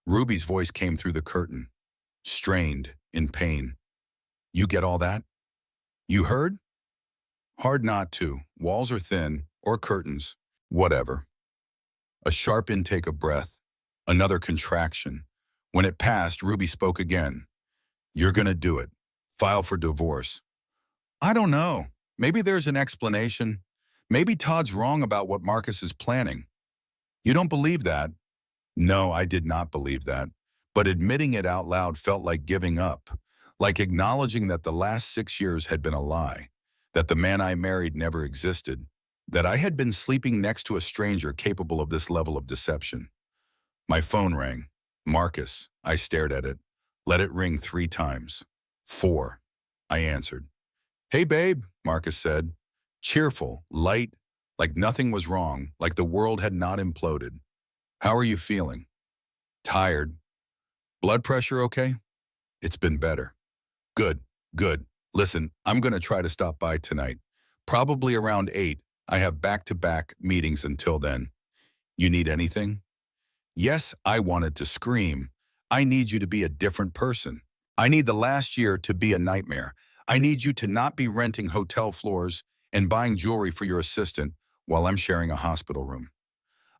Ruby's voice came through the curtain. Strained, in pain. You get all that? You heard? Hard not to. Walls are thin, or curtains. Whatever. A sharp intake of breath. Another contraction. When it passed, Ruby spoke again. You're gonna do it. File for divorce. I don't know. Maybe there's an explanation. Maybe Todd's wrong about what Marcus is planning. You don't believe that? No, I did not believe that. But admitting it out loud felt like giving up. Like acknowledging that the last 6 years had been a lie. That the man I married never existed. That I had been sleeping next to a stranger capable of this level of deception. My phone rang. Marcus. I stared at it. Let it ring 3 times. 4. I answered. Hey, babe, Marcus said. Cheerful, light, like nothing was wrong, like the world had not imploded. How are you feeling? Tired. Blood pressure okay? It's been better. Good, good. Listen, I'm going to try to stop by tonight. Probably around 8. I have back-to-back meetings until then. You need anything? Yes, I wanted to scream. I need you to be a different person. I need the last year to be a nightmare. I need you to not be renting hotel floors and buying jewelry for your assistant while I'm sharing a hospital room.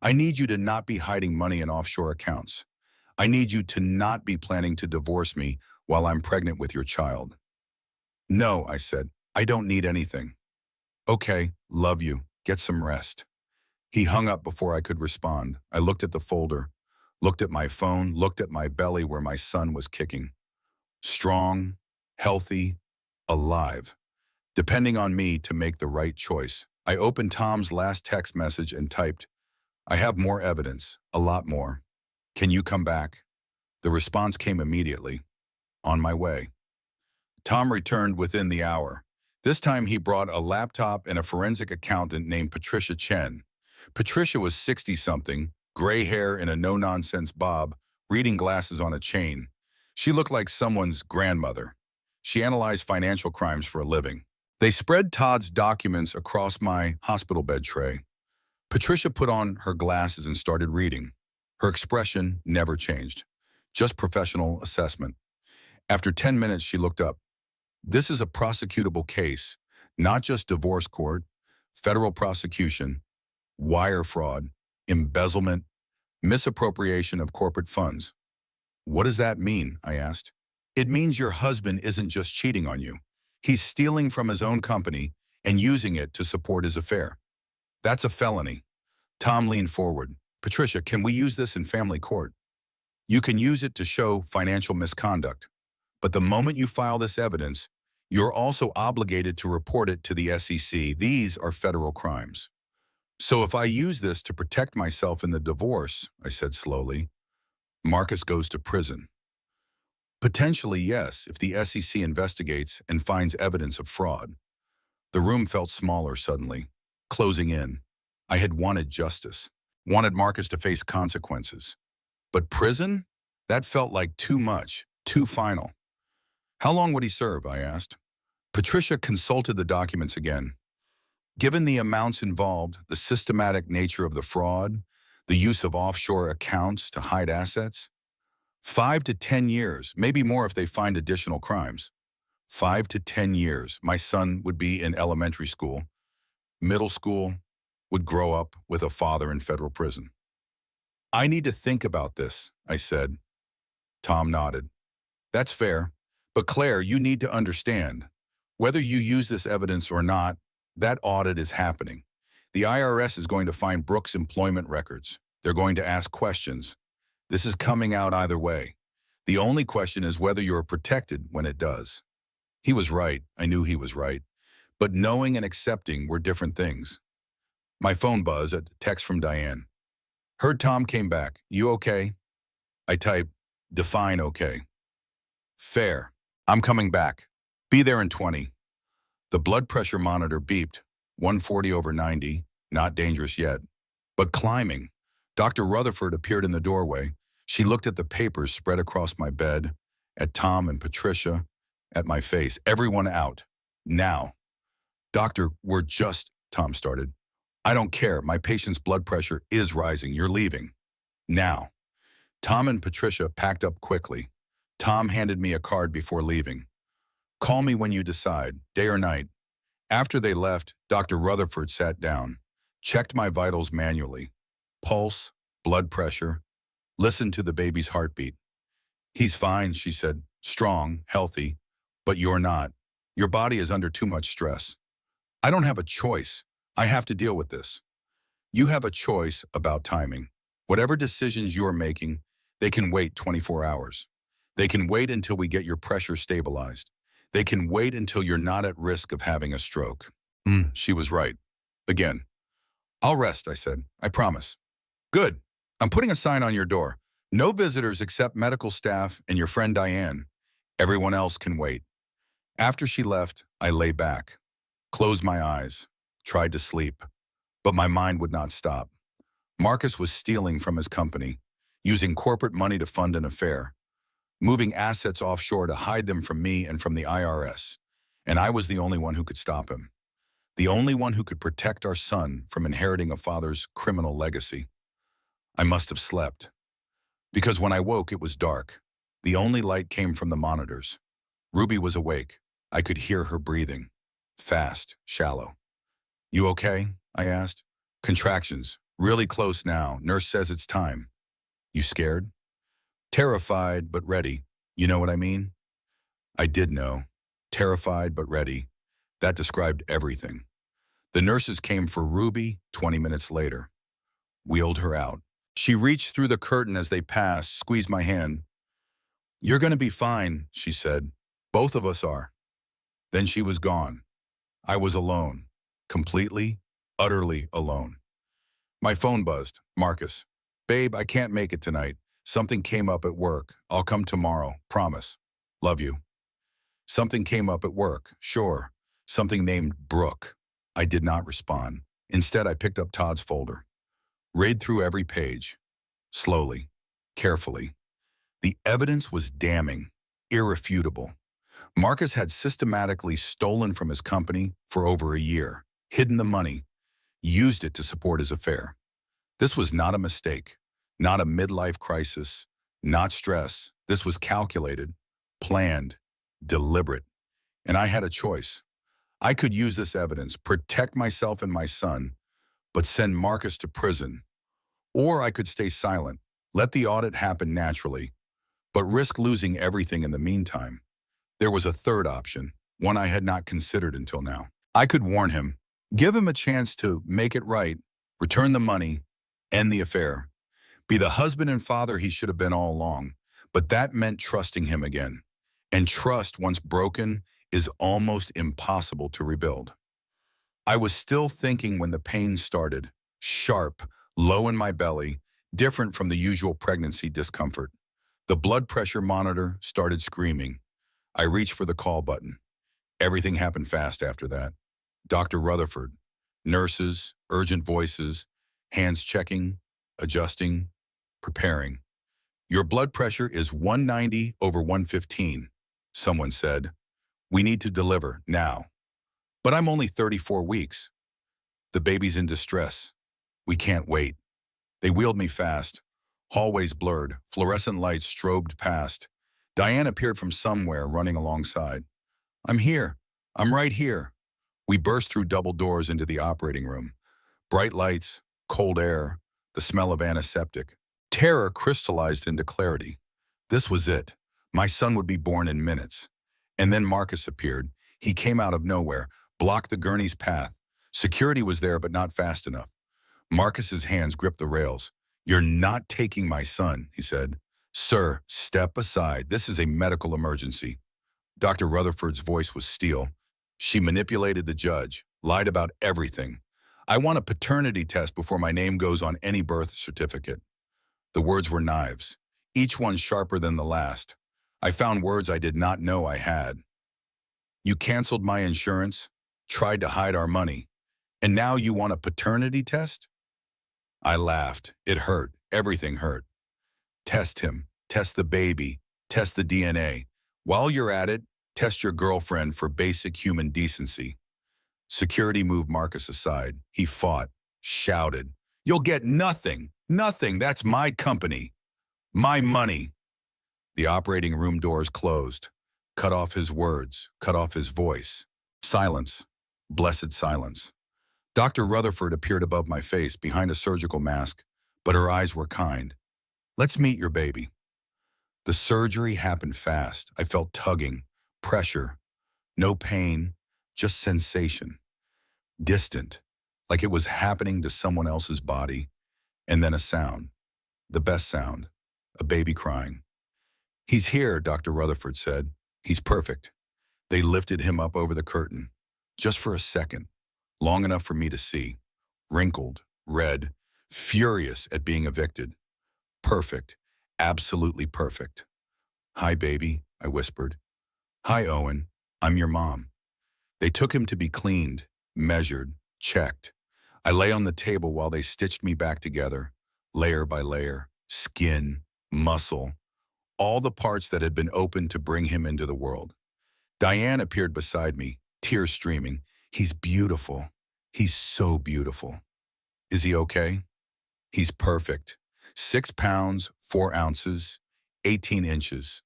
I need you to not be hiding money in offshore accounts. I need you to not be planning to divorce me while I'm pregnant with your child. No, I said, I don't need anything. Okay, love you. Get some rest. He hung up before I could respond. I looked at the folder, looked at my phone, looked at my belly where my son was kicking. Strong, healthy, alive, depending on me to make the right choice. I opened Tom's last text message and typed, I have more evidence, a lot more. Can you come back? The response came immediately. On my way. Tom returned within the hour. This time he brought a laptop and a forensic accountant named Patricia Chen. Patricia was 60-something, gray hair and a no-nonsense bob, reading glasses on a chain. She looked like someone's grandmother. She analyzed financial crimes for a living. They spread Todd's documents across my hospital bed tray. Patricia put on her glasses and started reading. Her expression never changed. Just professional assessment. After 10 minutes, she looked up. This is a prosecutable case, not just divorce court, federal prosecution, wire fraud, embezzlement, misappropriation of corporate funds. What does that mean? I asked. It means your husband isn't just cheating on you. He's stealing from his own company and using it to support his affair. That's a felony. Tom leaned forward. Patricia, can we use this in family court? You can use it to show financial misconduct. But the moment you file this evidence, you're also obligated to report it to the SEC. These are federal crimes. So if I use this to protect myself in the divorce, I said slowly, Marcus goes to prison. Potentially, yes, if the SEC investigates and finds evidence of fraud. The room felt smaller suddenly, closing in. I had wanted justice, wanted Marcus to face consequences. But prison? That felt like too much, too final. How long would he serve? I asked. Patricia consulted the documents again. Given the amounts involved, the systematic nature of the fraud, the use of offshore accounts to hide assets, 5 to 10 years, maybe more if they find additional crimes. 5 to 10 years. My son would be in elementary school. Middle school, would grow up with a father in federal prison. I need to think about this, I said. Tom nodded. That's fair. But Claire, you need to understand, whether you use this evidence or not, that audit is happening. The IRS is going to find Brooks' employment records. They're going to ask questions. This is coming out either way. The only question is whether you're protected when it does. He was right. I knew he was right. But knowing and accepting were different things. My phone buzzed at the text from Diane. Heard Tom came back. You okay? I typed, define okay. Fair. I'm coming back. Be there in 20. The blood pressure monitor beeped. 140/90. Not dangerous yet. But climbing. Dr. Rutherford appeared in the doorway. She looked at the papers spread across my bed, at Tom and Patricia, at my face. Everyone out. Now. Doctor, Tom started. I don't care. My patient's blood pressure is rising. You're leaving. Now. Tom and Patricia packed up quickly. Tom handed me a card before leaving. Call me when you decide, day or night. After they left, Dr. Rutherford sat down, checked my vitals manually. Pulse, blood pressure, listened to the baby's heartbeat. He's fine, she said, strong, healthy, but you're not. Your body is under too much stress. I don't have a choice. I have to deal with this. You have a choice about timing. Whatever decisions you're making, they can wait 24 hours. They can wait until we get your pressure stabilized. They can wait until you're not at risk of having a stroke. She was right. Again. I'll rest, I said. I promise. Good. I'm putting a sign on your door. No visitors except medical staff and your friend Diane. Everyone else can wait. After she left, I lay back, closed my eyes, tried to sleep, but my mind would not stop. Marcus was stealing from his company, using corporate money to fund an affair, moving assets offshore to hide them from me and from the IRS. And I was the only one who could stop him. The only one who could protect our son from inheriting a father's criminal legacy. I must have slept. Because when I woke, it was dark. The only light came from the monitors. Ruby was awake. I could hear her breathing. Fast, shallow. "You okay?" I asked. "Contractions. Really close now. Nurse says it's time." "You scared?" "Terrified, but ready. You know what I mean?" I did know. Terrified, but ready. That described everything. The nurses came for Ruby 20 minutes later. Wheeled her out. She reached through the curtain as they passed, squeezed my hand. "You're going to be fine," she said. "Both of us are." Then she was gone. I was alone. Completely, utterly alone. My phone buzzed. "Marcus. Babe, I can't make it tonight. Something came up at work. I'll come tomorrow. Promise. Love you." Something came up at work. Sure. Something named Brooke. I did not respond. Instead, I picked up Todd's folder. Read through every page. Slowly. Carefully. The evidence was damning. Irrefutable. Marcus had systematically stolen from his company for over a year, hidden the money, used it to support his affair. This was not a mistake, not a midlife crisis, not stress. This was calculated, planned, deliberate. And I had a choice. I could use this evidence, protect myself and my son, but send Marcus to prison. Or I could stay silent, let the audit happen naturally, but risk losing everything in the meantime. There was a third option, one I had not considered until now. I could warn him, give him a chance to make it right, return the money, end the affair, be the husband and father he should have been all along. But that meant trusting him again. And trust, once broken, is almost impossible to rebuild. I was still thinking when the pain started, sharp, low in my belly, different from the usual pregnancy discomfort. The blood pressure monitor started screaming. I reached for the call button. Everything happened fast after that. Dr. Rutherford, nurses, urgent voices, hands checking, adjusting, preparing. "Your blood pressure is 190 over 115, someone said. "We need to deliver now." "But I'm only 34 weeks. "The baby's in distress. We can't wait." They wheeled me fast. Hallways blurred, fluorescent lights strobed past. Diane appeared from somewhere, running alongside. "I'm here. I'm right here." We burst through double doors into the operating room. Bright lights, cold air, the smell of antiseptic. Terror crystallized into clarity. This was it. My son would be born in minutes. And then Marcus appeared. He came out of nowhere, blocked the gurney's path. Security was there, but not fast enough. Marcus's hands gripped the rails. "You're not taking my son," he said. "Sir, step aside. This is a medical emergency." Dr. Rutherford's voice was steel. She manipulated the judge, lied about everything. "I want a paternity test before my name goes on any birth certificate." The words were knives, each one sharper than the last. I found words I did not know I had. "You canceled my insurance, tried to hide our money, and now you want a paternity test?" I laughed. It hurt. Everything hurt. "Test him. Test the baby. Test the DNA. While you're at it, test your girlfriend for basic human decency." Security moved Marcus aside. He fought, shouted, "You'll get nothing. Nothing. That's my company. My money." The operating room doors closed. Cut off his words. Cut off his voice. Silence. Blessed silence. Dr. Rutherford appeared above my face, behind a surgical mask, but her eyes were kind. "Let's meet your baby." The surgery happened fast. I felt tugging, pressure, no pain, just sensation. Distant, like it was happening to someone else's body. And then a sound, the best sound, a baby crying. "He's here," Dr. Rutherford said. "He's perfect." They lifted him up over the curtain, just for a second, long enough for me to see. Wrinkled, red, furious at being evicted. Perfect, absolutely perfect. "Hi, baby," I whispered. "Hi, Owen. I'm your mom." They took him to be cleaned, measured, checked. I lay on the table while they stitched me back together, layer by layer, skin, muscle, all the parts that had been opened to bring him into the world. Diane appeared beside me, tears streaming. He's beautiful. He's so beautiful. Is he okay? He's perfect. 6 pounds, 4 ounces, 18 inches.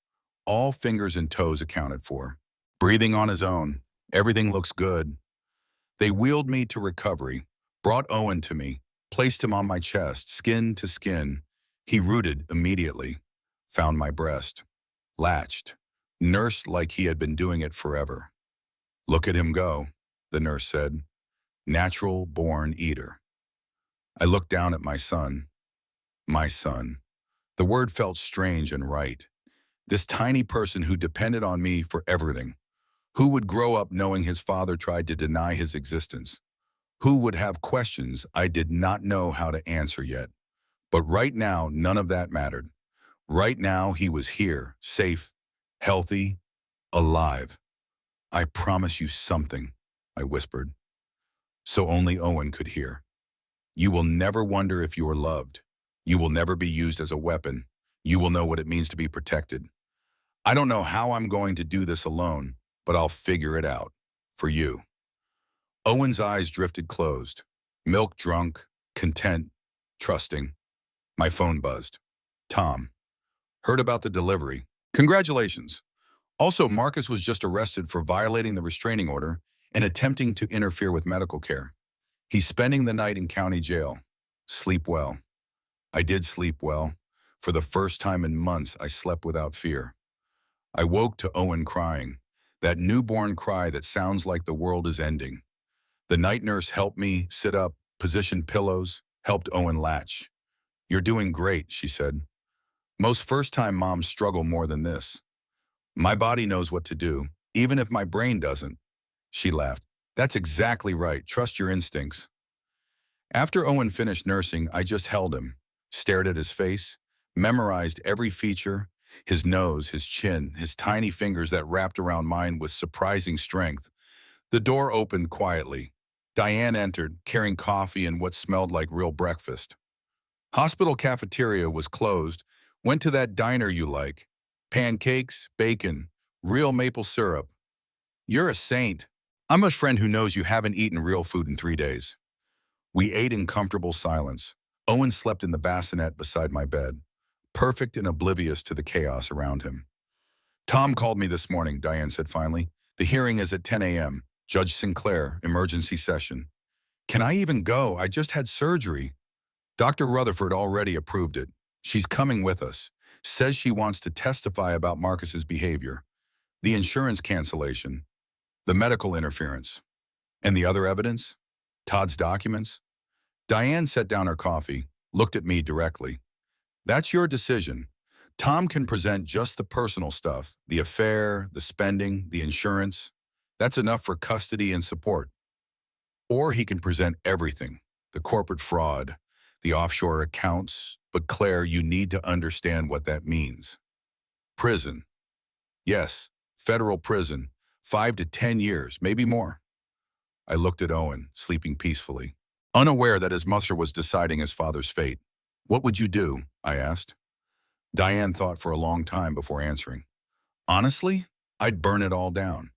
All fingers and toes accounted for. Breathing on his own. Everything looks good. They wheeled me to recovery, brought Owen to me, placed him on my chest, skin to skin. He rooted immediately, found my breast, latched, nursed like he had been doing it forever. Look at him go, the nurse said. Natural-born eater. I looked down at my son. My son. The word felt strange and right. This tiny person who depended on me for everything. Who would grow up knowing his father tried to deny his existence? Who would have questions I did not know how to answer yet? But right now, none of that mattered. Right now, he was here, safe, healthy, alive. I promise you something, I whispered, so only Owen could hear. You will never wonder if you are loved. You will never be used as a weapon. You will know what it means to be protected. I don't know how I'm going to do this alone, but I'll figure it out. For you. Owen's eyes drifted closed. Milk drunk, content, trusting. My phone buzzed. Tom. Heard about the delivery. Congratulations. Also, Marcus was just arrested for violating the restraining order and attempting to interfere with medical care. He's spending the night in county jail. Sleep well. I did sleep well. For the first time in months, I slept without fear. I woke to Owen crying, that newborn cry that sounds like the world is ending. The night nurse helped me sit up, positioned pillows, helped Owen latch. You're doing great, she said. Most first-time moms struggle more than this. My body knows what to do, even if my brain doesn't. She laughed. That's exactly right. Trust your instincts. After Owen finished nursing, I just held him, stared at his face, memorized every feature, his nose, his chin, his tiny fingers that wrapped around mine with surprising strength. The door opened quietly. Diane entered, carrying coffee and what smelled like real breakfast. Hospital cafeteria was closed. Went to that diner you like. Pancakes, bacon, real maple syrup. You're a saint. I'm a friend who knows you haven't eaten real food in 3 days. We ate in comfortable silence. Owen slept in the bassinet beside my bed, perfect and oblivious to the chaos around him. Tom called me this morning, Diane said finally. The hearing is at 10 a.m. Judge Sinclair, emergency session. Can I even go? I just had surgery. Dr. Rutherford already approved it. She's coming with us. Says she wants to testify about Marcus's behavior, the insurance cancellation, the medical interference, and the other evidence, Todd's documents. Diane set down her coffee, looked at me directly. That's your decision. Tom can present just the personal stuff, the affair, the spending, the insurance. That's enough for custody and support. Or he can present everything, the corporate fraud, the offshore accounts. But Claire, you need to understand what that means. Prison. Yes, federal prison, 5 to 10 years, maybe more. I looked at Owen, sleeping peacefully, unaware that his mother was deciding his father's fate. What would you do? I asked. Diane thought for a long time before answering. Honestly, I'd burn it all down.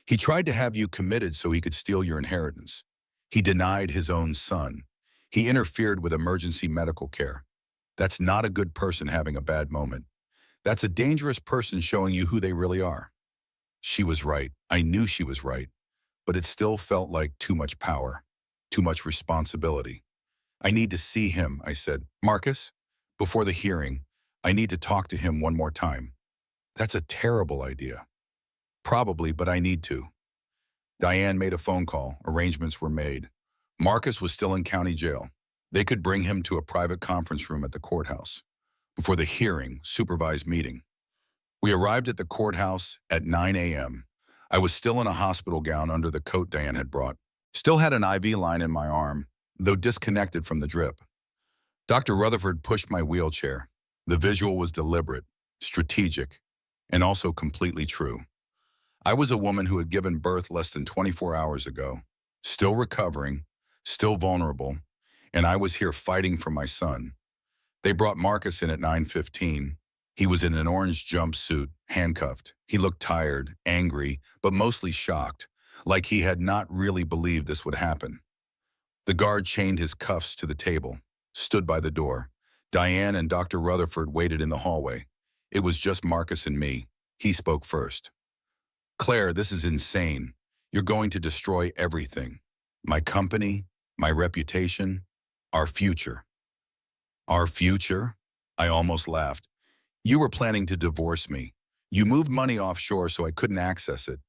He tried to have you committed so he could steal your inheritance. He denied his own son. He interfered with emergency medical care. That's not a good person having a bad moment. That's a dangerous person showing you who they really are. She was right. I knew she was right. But it still felt like too much power, too much responsibility. I need to see him, I said. Marcus, before the hearing, I need to talk to him one more time. That's a terrible idea. Probably, but I need to. Diane made a phone call. Arrangements were made. Marcus was still in county jail. They could bring him to a private conference room at the courthouse. Before the hearing, supervised meeting. We arrived at the courthouse at 9 a.m. I was still in a hospital gown under the coat Diane had brought. Still had an IV line in my arm, though disconnected from the drip. Dr. Rutherford pushed my wheelchair. The visual was deliberate, strategic, and also completely true. I was a woman who had given birth less than 24 hours ago, still recovering, still vulnerable, and I was here fighting for my son. They brought Marcus in at 9:15. He was in an orange jumpsuit, handcuffed. He looked tired, angry, but mostly shocked, like he had not really believed this would happen. The guard chained his cuffs to the table, stood by the door. Diane and Dr. Rutherford waited in the hallway. It was just Marcus and me. He spoke first. "Claire, this is insane. You're going to destroy everything. My company, my reputation, our future." "Our future?" I almost laughed. "You were planning to divorce me. You moved money offshore so I couldn't access it.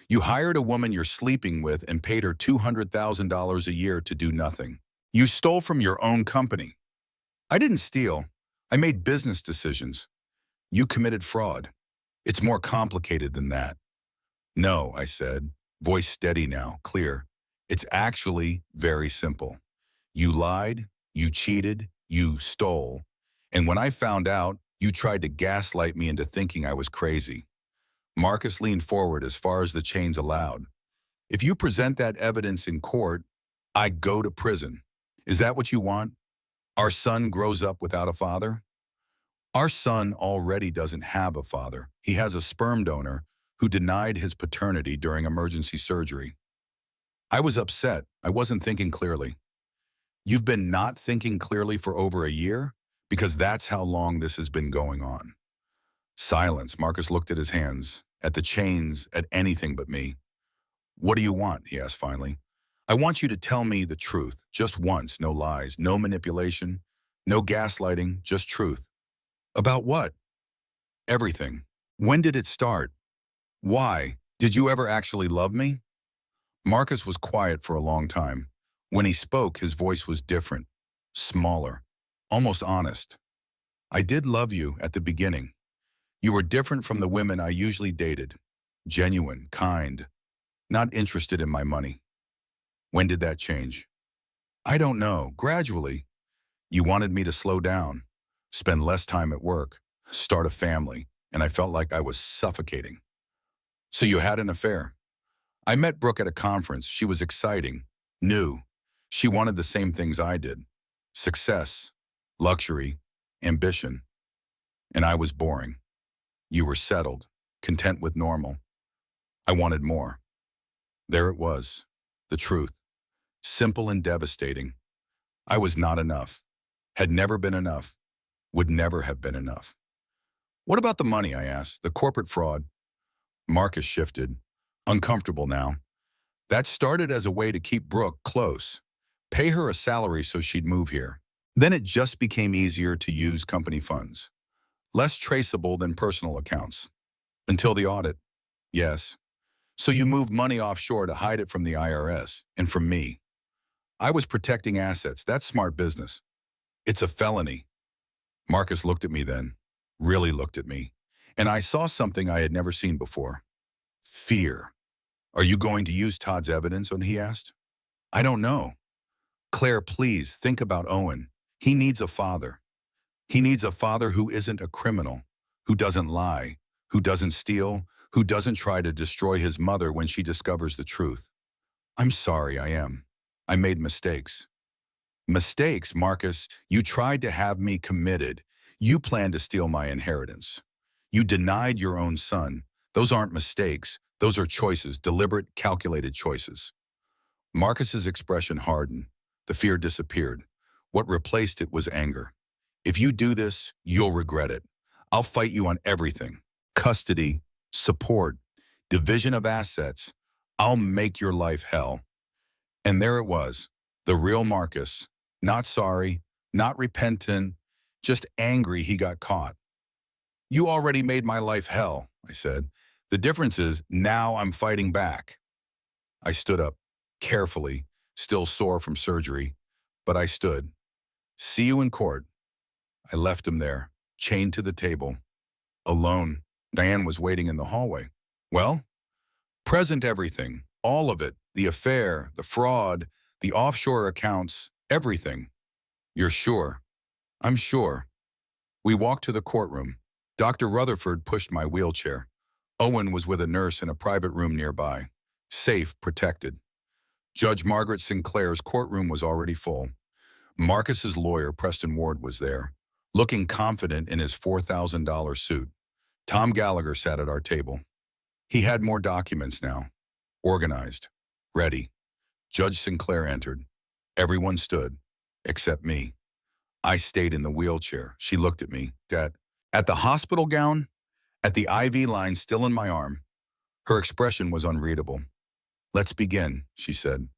You hired a woman you're sleeping with and paid her $200,000 a year to do nothing. You stole from your own company." "I didn't steal. I made business decisions. You committed fraud. It's more complicated than that." "No," I said, voice steady now, clear. "It's actually very simple. You lied, you cheated, you stole. And when I found out, you tried to gaslight me into thinking I was crazy." Marcus leaned forward as far as the chains allowed. "If you present that evidence in court, I go to prison. Is that what you want? Our son grows up without a father?" "Our son already doesn't have a father. He has a sperm donor who denied his paternity during emergency surgery." I was upset. I wasn't thinking clearly. "You've been not thinking clearly for over a year? Because that's how long this has been going on." Silence. Marcus looked at his hands, at the chains, at anything but me. "What do you want?" he asked finally. "I want you to tell me the truth, just once, no lies, no manipulation, no gaslighting, just truth." "About what?" "Everything. When did it start? Why? Did you ever actually love me?" Marcus was quiet for a long time. When he spoke, his voice was different, smaller, almost honest. "I did love you at the beginning. You were different from the women I usually dated. Genuine, kind, not interested in my money." "When did that change?" "I don't know. Gradually. You wanted me to slow down, spend less time at work, start a family, and I felt like I was suffocating." "So you had an affair?" "I met Brooke at a conference. She was exciting, new. She wanted the same things I did. Success, luxury, ambition. And I was boring. You were settled, content with normal. I wanted more." There it was, the truth. Simple and devastating. I was not enough. Had never been enough. Would never have been enough. "What about the money?" I asked. "The corporate fraud?" Marcus shifted, uncomfortable now. "That started as a way to keep Brooke close, pay her a salary so she'd move here. Then it just became easier to use company funds, less traceable than personal accounts. Until the audit." "Yes." "So you moved money offshore to hide it from the IRS and from me." "I was protecting assets. That's smart business." "It's a felony." Marcus looked at me then, really looked at me, and I saw something I had never seen before. Fear. "Are you going to use Todd's evidence?" he asked. "I don't know." "Claire, please think about Owen. He needs a father. He needs a father who isn't a criminal, who doesn't lie, who doesn't steal, who doesn't try to destroy his mother when she discovers the truth." "I'm sorry, I am. I made mistakes." "Mistakes, Marcus? You tried to have me committed. You planned to steal my inheritance. You denied your own son. Those aren't mistakes. Those are choices, deliberate, calculated choices." Marcus's expression hardened. The fear disappeared. What replaced it was anger. "If you do this, you'll regret it. I'll fight you on everything. Custody, support, division of assets. I'll make your life hell." And there it was, the real Marcus. Not sorry, not repentant, just angry he got caught. "You already made my life hell," I said. "The difference is now I'm fighting back." I stood up, carefully, still sore from surgery, but I stood. "See you in court." I left him there, chained to the table, alone. Diane was waiting in the hallway. "Well?" "Present everything, all of it, the affair, the fraud, the offshore accounts, everything." "You're sure?" "I'm sure." We walked to the courtroom. Dr. Rutherford pushed my wheelchair. Owen was with a nurse in a private room nearby. Safe, protected. Judge Margaret Sinclair's courtroom was already full. Marcus's lawyer, Preston Ward, was there, looking confident in his $4,000 suit. Tom Gallagher sat at our table. He had more documents now, organized, ready. Judge Sinclair entered. Everyone stood, except me. I stayed in the wheelchair. She looked at me. At the hospital gown, at the IV line still in my arm. Her expression was unreadable. "Let's begin," she said.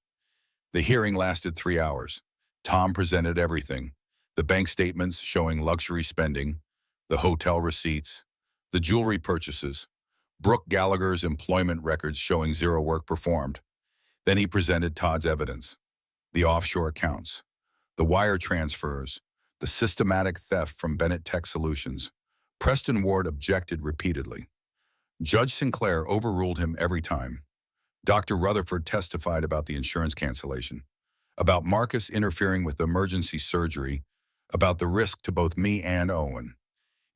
The hearing lasted 3 hours. Tom presented everything: the bank statements showing luxury spending, the hotel receipts, the jewelry purchases, Brooke Gallagher's employment records showing zero work performed. Then he presented Todd's evidence: the offshore accounts, the wire transfers, the systematic theft from Bennett Tech Solutions. Preston Ward objected repeatedly. Judge Sinclair overruled him every time. Dr. Rutherford testified about the insurance cancellation, about Marcus interfering with emergency surgery, about the risk to both me and Owen.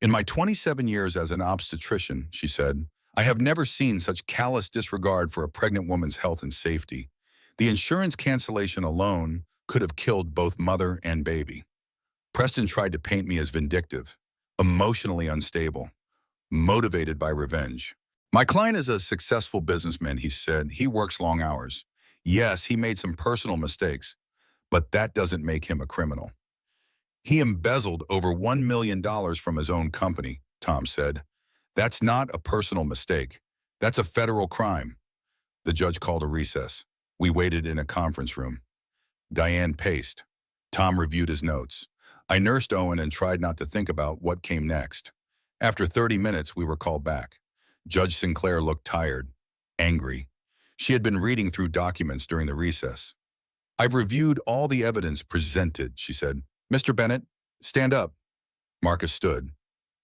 "In my 27 years as an obstetrician," she said, "I have never seen such callous disregard for a pregnant woman's health and safety. The insurance cancellation alone could have killed both mother and baby." Preston tried to paint me as vindictive, emotionally unstable, motivated by revenge. "My client is a successful businessman," he said. "He works long hours. Yes, he made some personal mistakes, but that doesn't make him a criminal." "He embezzled over $1 million from his own company," Tom said. "That's not a personal mistake. That's a federal crime." The judge called a recess. We waited in a conference room. Diane paced. Tom reviewed his notes. I nursed Owen and tried not to think about what came next. After 30 minutes, we were called back. Judge Sinclair looked tired, angry. She had been reading through documents during the recess. "I've reviewed all the evidence presented," she said. "Mr. Bennett, stand up." Marcus stood,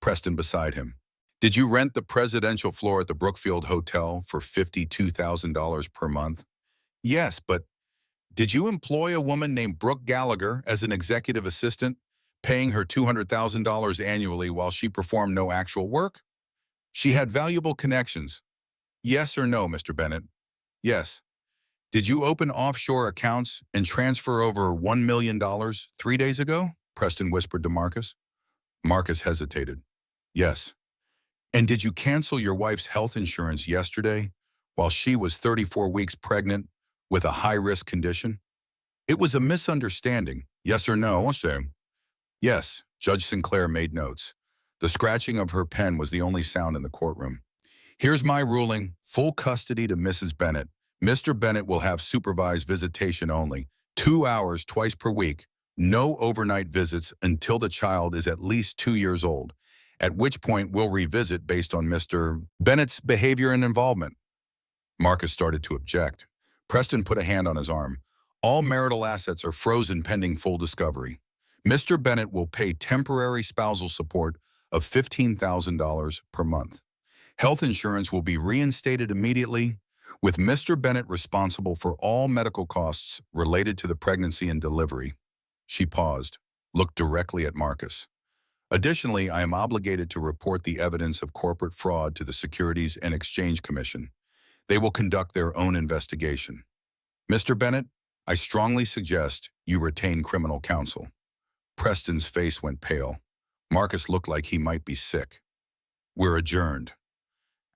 Preston beside him. "Did you rent the presidential floor at the Brookfield Hotel for $52,000 per month?" "Yes, but did you employ a woman named Brooke Gallagher as an executive assistant, paying her $200,000 annually while she performed no actual work?" "She had valuable connections." "Yes or no, Mr. Bennett?" "Yes." "Did you open offshore accounts and transfer over $1 million 3 days ago?" Preston whispered to Marcus. Marcus hesitated. "Yes." "And did you cancel your wife's health insurance yesterday while she was 34 weeks pregnant with a high-risk condition?" "It was a misunderstanding. Yes or no, sir?" "Yes." Judge Sinclair made notes. The scratching of her pen was the only sound in the courtroom. "Here's my ruling. Full custody to Mrs. Bennett. Mr. Bennett will have supervised visitation only, 2 hours twice per week. No overnight visits until the child is at least 2 years old, at which point we'll revisit based on Mr. Bennett's behavior and involvement." Marcus started to object. Preston put a hand on his arm. "All marital assets are frozen pending full discovery. Mr. Bennett will pay temporary spousal support of $15,000 per month. Health insurance will be reinstated immediately, with Mr. Bennett responsible for all medical costs related to the pregnancy and delivery." She paused, looked directly at Marcus. "Additionally, I am obligated to report the evidence of corporate fraud to the Securities and Exchange Commission. They will conduct their own investigation. Mr. Bennett, I strongly suggest you retain criminal counsel." Preston's face went pale. Marcus looked like he might be sick. "We're adjourned."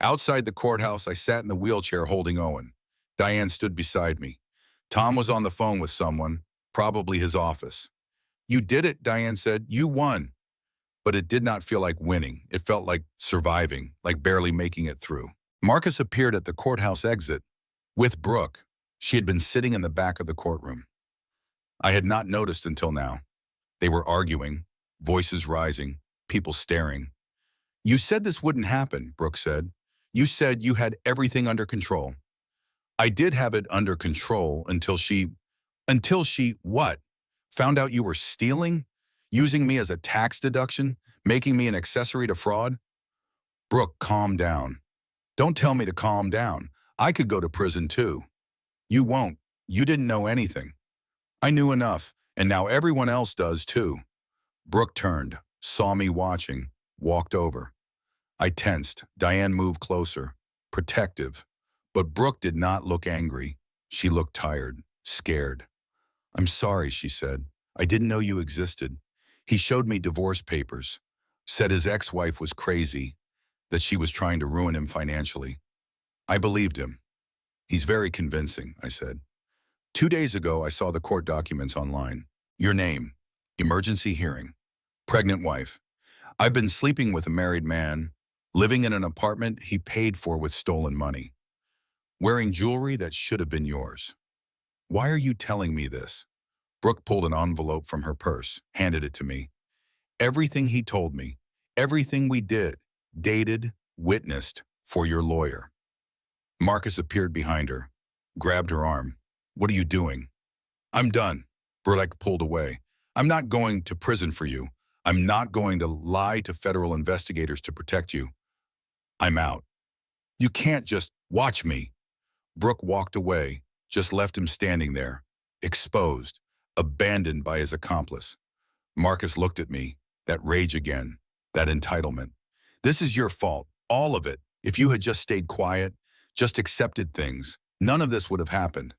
Outside the courthouse, I sat in the wheelchair holding Owen. Diane stood beside me. Tom was on the phone with someone, probably his office. "You did it," Diane said. "You won." But it did not feel like winning. It felt like surviving, like barely making it through. Marcus appeared at the courthouse exit with Brooke. She had been sitting in the back of the courtroom. I had not noticed until now. They were arguing, voices rising, people staring. "You said this wouldn't happen," Brooke said. "You said you had everything under control." "I did have it under control until she..." "Until she what? Found out you were stealing? Using me as a tax deduction? Making me an accessory to fraud?" "Brooke, calm down." "Don't tell me to calm down. I could go to prison too." "You won't. You didn't know anything." "I knew enough, and now everyone else does too." Brooke turned, saw me watching, walked over. I tensed. Diane moved closer, protective. But Brooke did not look angry. She looked tired. scared. "I'm sorry," she said. "I didn't know you existed." He showed me divorce papers, said his ex-wife was crazy, that she was trying to ruin him financially. I believed him. "He's very convincing," I said. 2 days ago, I saw the court documents online. Your name, emergency hearing, pregnant wife. I've been sleeping with a married man, living in an apartment he paid for with stolen money, wearing jewelry that should have been yours. Why are you telling me this?" Brooke pulled an envelope from her purse, handed it to me. "Everything he told me, everything we did, dated, witnessed, for your lawyer." Marcus appeared behind her, grabbed her arm. "What are you doing?" "I'm done." Burlek pulled away. "I'm not going to prison for you. I'm not going to lie to federal investigators to protect you. I'm out." "You can't just watch me." Brooke walked away, just left him standing there, exposed, abandoned by his accomplice. Marcus looked at me, that rage again, that entitlement. "This is your fault, all of it. If you had just stayed quiet, just accepted things, none of this would have happened."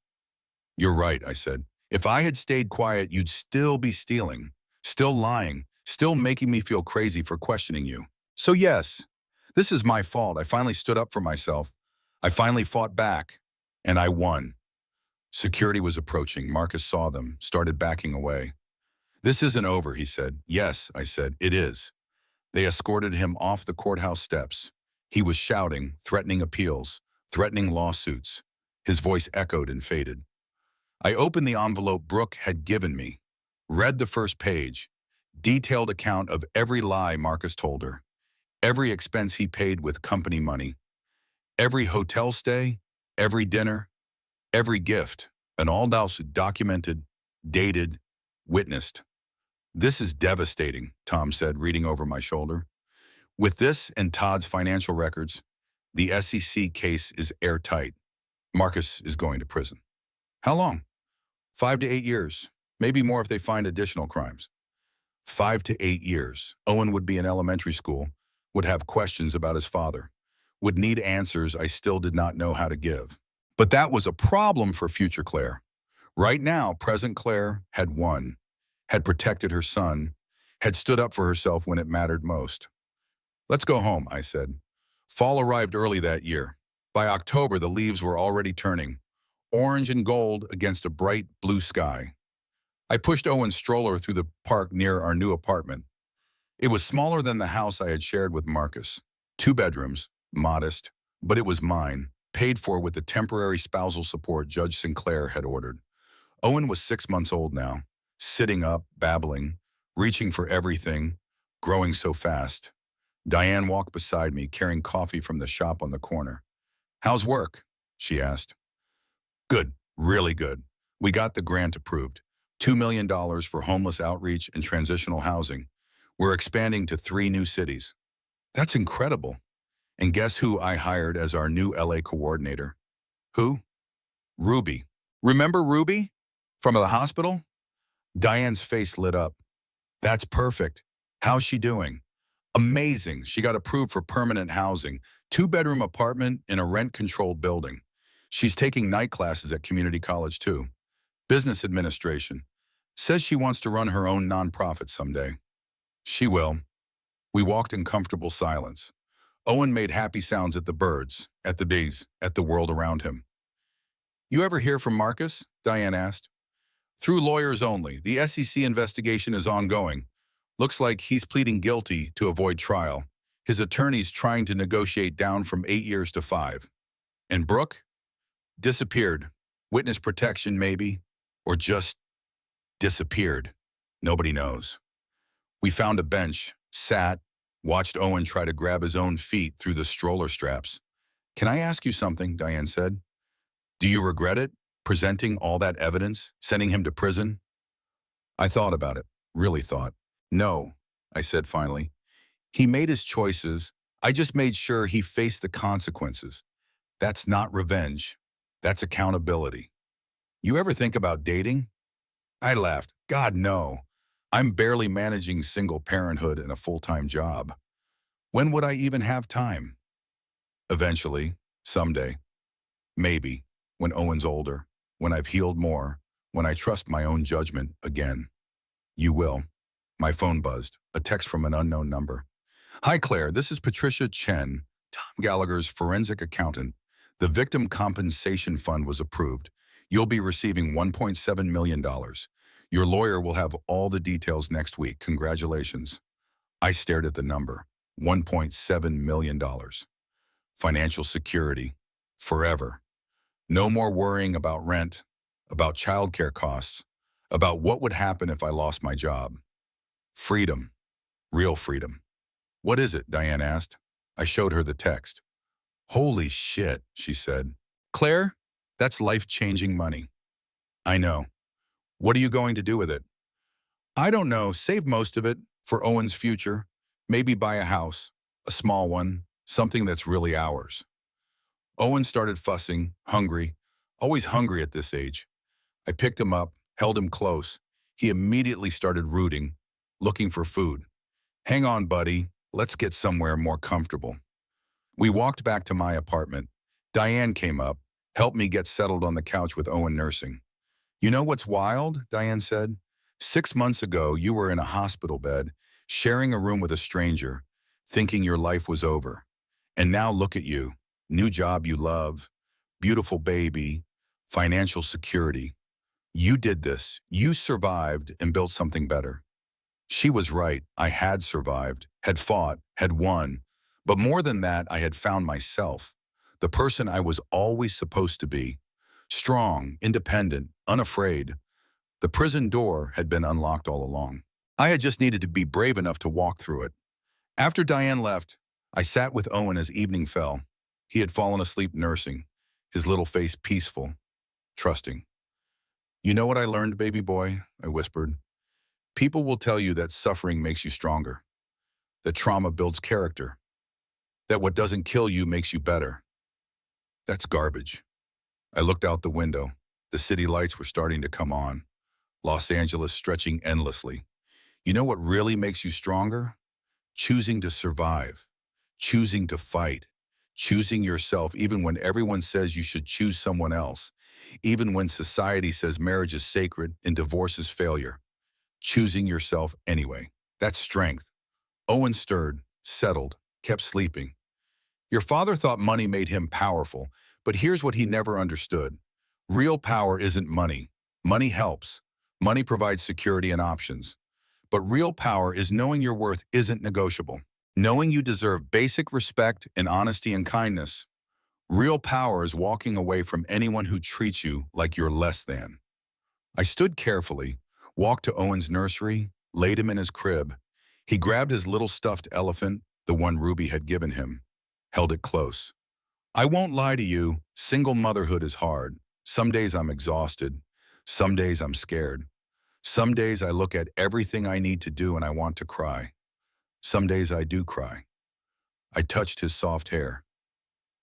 "You're right," I said. "If I had stayed quiet, you'd still be stealing, still lying, still making me feel crazy for questioning you. So yes, this is my fault. I finally stood up for myself. I finally fought back, and I won." Security was approaching. Marcus saw them, started backing away. "This isn't over," he said. "Yes," I said, "it is." They escorted him off the courthouse steps. He was shouting, threatening appeals, threatening lawsuits. His voice echoed and faded. I opened the envelope Brooke had given me, read the first page, detailed account of every lie Marcus told her, every expense he paid with company money, every hotel stay, every dinner, every gift, and all else documented, dated, witnessed. "This is devastating," Tom said, reading over my shoulder. "With this and Todd's financial records, the SEC case is airtight. Marcus is going to prison." "How long?" 5 to 8 years, maybe more if they find additional crimes." 5 to 8 years. Owen would be in elementary school, would have questions about his father, would need answers I still did not know how to give. But that was a problem for future Claire. Right now, present Claire had won, had protected her son, had stood up for herself when it mattered most. "Let's go home," I said. Fall arrived early that year. By October, the leaves were already turning, orange and gold against a bright blue sky. I pushed Owen's stroller through the park near our new apartment. It was smaller than the house I had shared with Marcus. 2 bedrooms, modest, but it was mine, paid for with the temporary spousal support Judge Sinclair had ordered. Owen was 6 months old now, sitting up, babbling, reaching for everything, growing so fast. Diane walked beside me, carrying coffee from the shop on the corner. "How's work?" she asked. "Good, really good. We got the grant approved. $2 million for homeless outreach and transitional housing. We're expanding to 3 new cities." "That's incredible." "And guess who I hired as our new LA coordinator?" "Who?" "Ruby. Remember Ruby? From the hospital?" Diane's face lit up. "That's perfect. How's she doing?" "Amazing. She got approved for permanent housing, 2-bedroom apartment in a rent-controlled building. She's taking night classes at community college too. Business administration. Says she wants to run her own nonprofit someday." "She will." We walked in comfortable silence. Owen made happy sounds at the birds, at the bees, at the world around him. "You ever hear from Marcus?" Diane asked. "Through lawyers only. The SEC investigation is ongoing. Looks like he's pleading guilty to avoid trial. His attorney's trying to negotiate down from 8 years to 5. And Brooke? Disappeared. Witness protection, maybe. Or just disappeared. Nobody knows." We found a bench, sat, watched Owen try to grab his own feet through the stroller straps. "Can I ask you something?" Diane said. "Do you regret it? Presenting all that evidence? Sending him to prison?" I thought about it. Really thought. "No," I said finally. "He made his choices. I just made sure he faced the consequences. That's not revenge. That's accountability." "You ever think about dating?" I laughed. "God, no. I'm barely managing single parenthood and a full-time job. When would I even have time?" "Eventually. Someday. Maybe. When Owen's older. when I've healed more, when I trust my own judgment again. You will. My phone buzzed. A text from an unknown number. Hi, Claire. This is Patricia Chen, Tom Gallagher's forensic accountant. The Victim Compensation Fund was approved. You'll be receiving $1.7 million. Your lawyer will have all the details next week. Congratulations. I stared at the number. $1.7 million. Financial security. Forever. No more worrying about rent, about childcare costs, about what would happen if I lost my job. Freedom. Real freedom. What is it? Diane asked. I showed her the text. Holy shit, she said. Claire, that's life-changing money. I know. What are you going to do with it? I don't know. Save most of it for Owen's future. Maybe buy a house, a small one, something that's really ours. Owen started fussing, hungry, always hungry at this age. I picked him up, held him close. He immediately started rooting, looking for food. Hang on, buddy. Let's get somewhere more comfortable. We walked back to my apartment. Diane came up, helped me get settled on the couch with Owen nursing. You know what's wild? Diane said. 6 months ago, you were in a hospital bed, sharing a room with a stranger, thinking your life was over. And now look at you. New job you love, beautiful baby, financial security. You did this. You survived and built something better. She was right. I had survived, had fought, had won. But more than that, I had found myself, the person I was always supposed to be. Strong, independent, unafraid. The prison door had been unlocked all along. I had just needed to be brave enough to walk through it. After Diane left, I sat with Owen as evening fell. He had fallen asleep nursing, his little face peaceful, trusting. You know what I learned, baby boy? I whispered. People will tell you that suffering makes you stronger, that trauma builds character, that what doesn't kill you makes you better. That's garbage. I looked out the window. The city lights were starting to come on, Los Angeles stretching endlessly. You know what really makes you stronger? Choosing to survive, choosing to fight, choosing yourself even when everyone says you should choose someone else, even when society says marriage is sacred and divorce is failure. Choosing yourself anyway. That's strength. Owen stirred, settled, kept sleeping. Your father thought money made him powerful, but here's what he never understood. Real power isn't money. Money helps. Money provides security and options. But real power is knowing your worth isn't negotiable. Knowing you deserve basic respect and honesty and kindness. Real power is walking away from anyone who treats you like you're less than. I stood carefully, walked to Owen's nursery, laid him in his crib. He grabbed his little stuffed elephant, the one Ruby had given him, held it close. I won't lie to you, single motherhood is hard. Some days I'm exhausted. Some days I'm scared. Some days I look at everything I need to do and I want to cry. Some days I do cry. I touched his soft hair,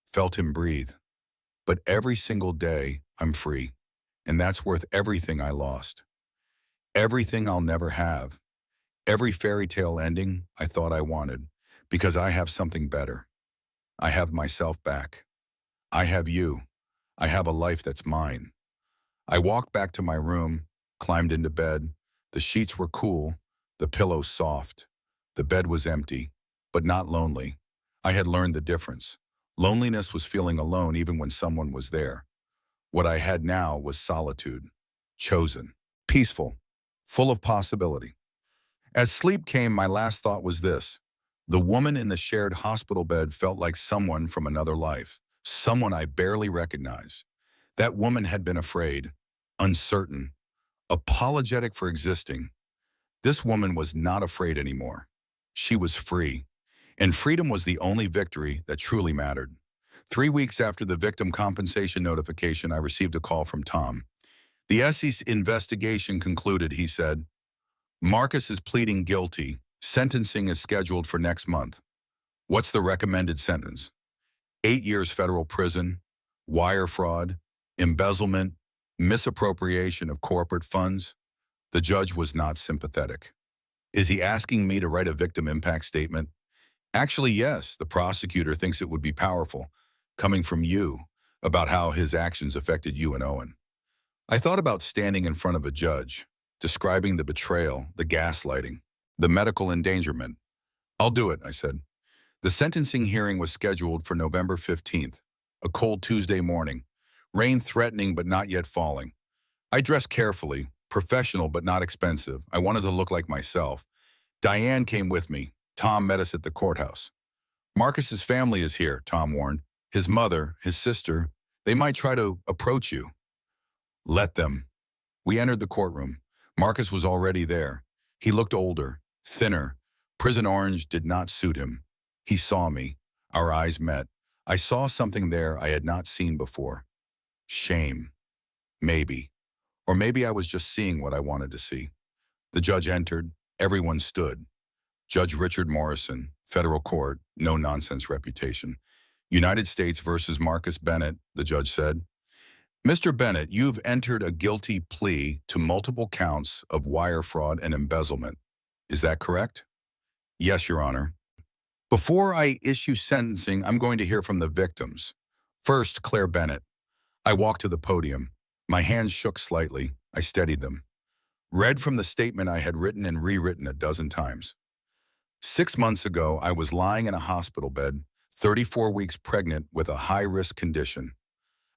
felt him breathe. But every single day I'm free, and that's worth everything I lost. Everything I'll never have. Every fairy tale ending I thought I wanted, because I have something better. I have myself back. I have you. I have a life that's mine. I walked back to my room, climbed into bed. The sheets were cool, the pillows soft. The bed was empty, but not lonely. I had learned the difference. Loneliness was feeling alone even when someone was there. What I had now was solitude, chosen, peaceful, full of possibility. As sleep came, my last thought was this. The woman in the shared hospital bed felt like someone from another life, someone I barely recognized. That woman had been afraid, uncertain, apologetic for existing. This woman was not afraid anymore. She was free, and freedom was the only victory that truly mattered. 3 weeks after the victim compensation notification, I received a call from Tom. The SE's investigation concluded, he said. Marcus is pleading guilty. Sentencing is scheduled for next month. What's the recommended sentence? 8 years federal prison, wire fraud, embezzlement, misappropriation of corporate funds. The judge was not sympathetic. Is he asking me to write a victim impact statement? Actually, yes, the prosecutor thinks it would be powerful, coming from you, about how his actions affected you and Owen. I thought about standing in front of a judge, describing the betrayal, the gaslighting, the medical endangerment. I'll do it, I said. The sentencing hearing was scheduled for November 15th, a cold Tuesday morning, rain threatening but not yet falling. I dressed carefully, professional but not expensive. I wanted to look like myself. Diane came with me. Tom met us at the courthouse. Marcus's family is here, Tom warned. His mother, his sister, they might try to approach you. Let them. We entered the courtroom. Marcus was already there. He looked older, thinner. Prison orange did not suit him. He saw me. Our eyes met. I saw something there I had not seen before. Shame. Maybe. Or maybe I was just seeing what I wanted to see. The judge entered. Everyone stood. Judge Richard Morrison, federal court, no-nonsense reputation. United States versus Marcus Bennett, the judge said. Mr. Bennett, you've entered a guilty plea to multiple counts of wire fraud and embezzlement. Is that correct? Yes, Your Honor. Before I issue sentencing, I'm going to hear from the victims. First, Claire Bennett. I walked to the podium. My hands shook slightly. I steadied them. Read from the statement I had written and rewritten a dozen times. 6 months ago, I was lying in a hospital bed, 34 weeks pregnant with a high-risk condition.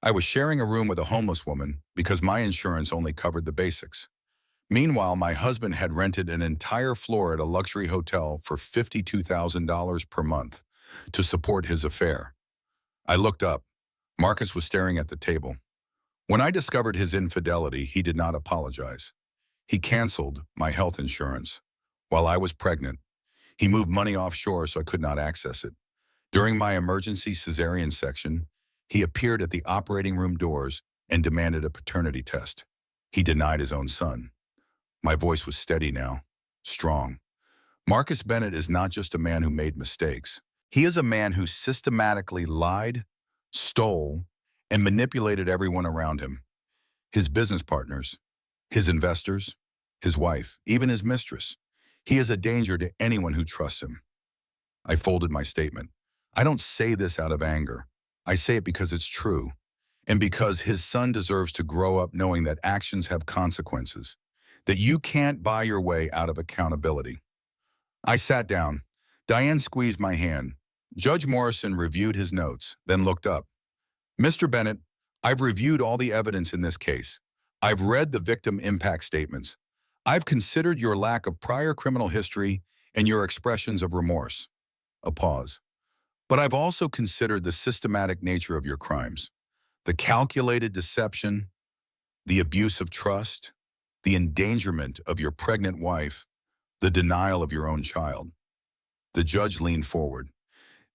I was sharing a room with a homeless woman because my insurance only covered the basics. Meanwhile, my husband had rented an entire floor at a luxury hotel for $52,000 per month to support his affair. I looked up. Marcus was staring at the table. When I discovered his infidelity, he did not apologize. He canceled my health insurance. While I was pregnant, he moved money offshore so I could not access it. During my emergency cesarean section, he appeared at the operating room doors and demanded a paternity test. He denied his own son. My voice was steady now, strong. Marcus Bennett is not just a man who made mistakes. He is a man who systematically lied, stole, and manipulated everyone around him. His business partners, his investors, his wife, even his mistress. He is a danger to anyone who trusts him. I folded my statement. I don't say this out of anger. I say it because it's true, and because his son deserves to grow up knowing that actions have consequences, that you can't buy your way out of accountability. I sat down. Diane squeezed my hand. Judge Morrison reviewed his notes, then looked up. Mr. Bennett, I've reviewed all the evidence in this case. I've read the victim impact statements. I've considered your lack of prior criminal history and your expressions of remorse. A pause. But I've also considered the systematic nature of your crimes, the calculated deception, the abuse of trust, the endangerment of your pregnant wife, the denial of your own child. The judge leaned forward.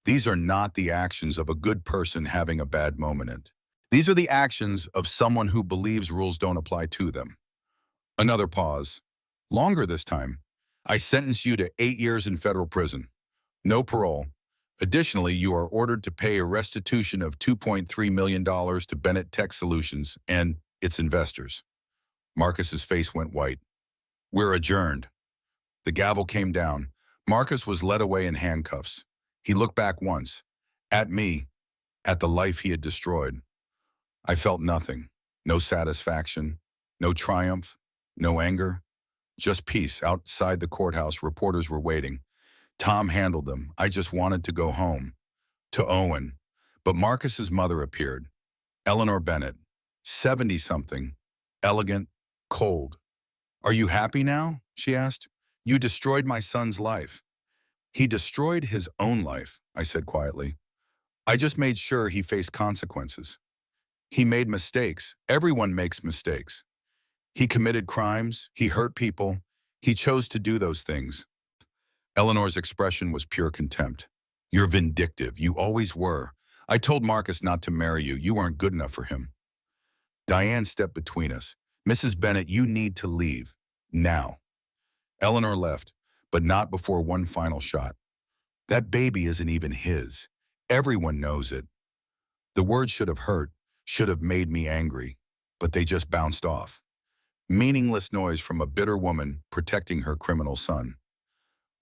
These are not the actions of a good person having a bad moment. These are the actions of someone who believes rules don't apply to them. Another pause. Longer this time. I sentence you to 8 years in federal prison. No parole. Additionally, you are ordered to pay a restitution of $2.3 million to Bennett Tech Solutions and its investors. Marcus's face went white. We're adjourned. The gavel came down. Marcus was led away in handcuffs. He looked back once, at me, at the life he had destroyed. I felt nothing, no satisfaction, no triumph, no anger, just peace. Outside the courthouse, reporters were waiting. Tom handled them. I just wanted to go home, to Owen. But Marcus's mother appeared, Eleanor Bennett, 70-something, elegant, cold. Are you happy now? She asked. You destroyed my son's life. He destroyed his own life, I said quietly. I just made sure he faced consequences. He made mistakes. Everyone makes mistakes. He committed crimes. He hurt people. He chose to do those things. Eleanor's expression was pure contempt. You're vindictive. You always were. I told Marcus not to marry you. You weren't good enough for him. Diane stepped between us. Mrs. Bennett, you need to leave. Now. Eleanor left, but not before one final shot. That baby isn't even his. Everyone knows it. The words should have hurt, should have made me angry, but they just bounced off. Meaningless noise from a bitter woman protecting her criminal son.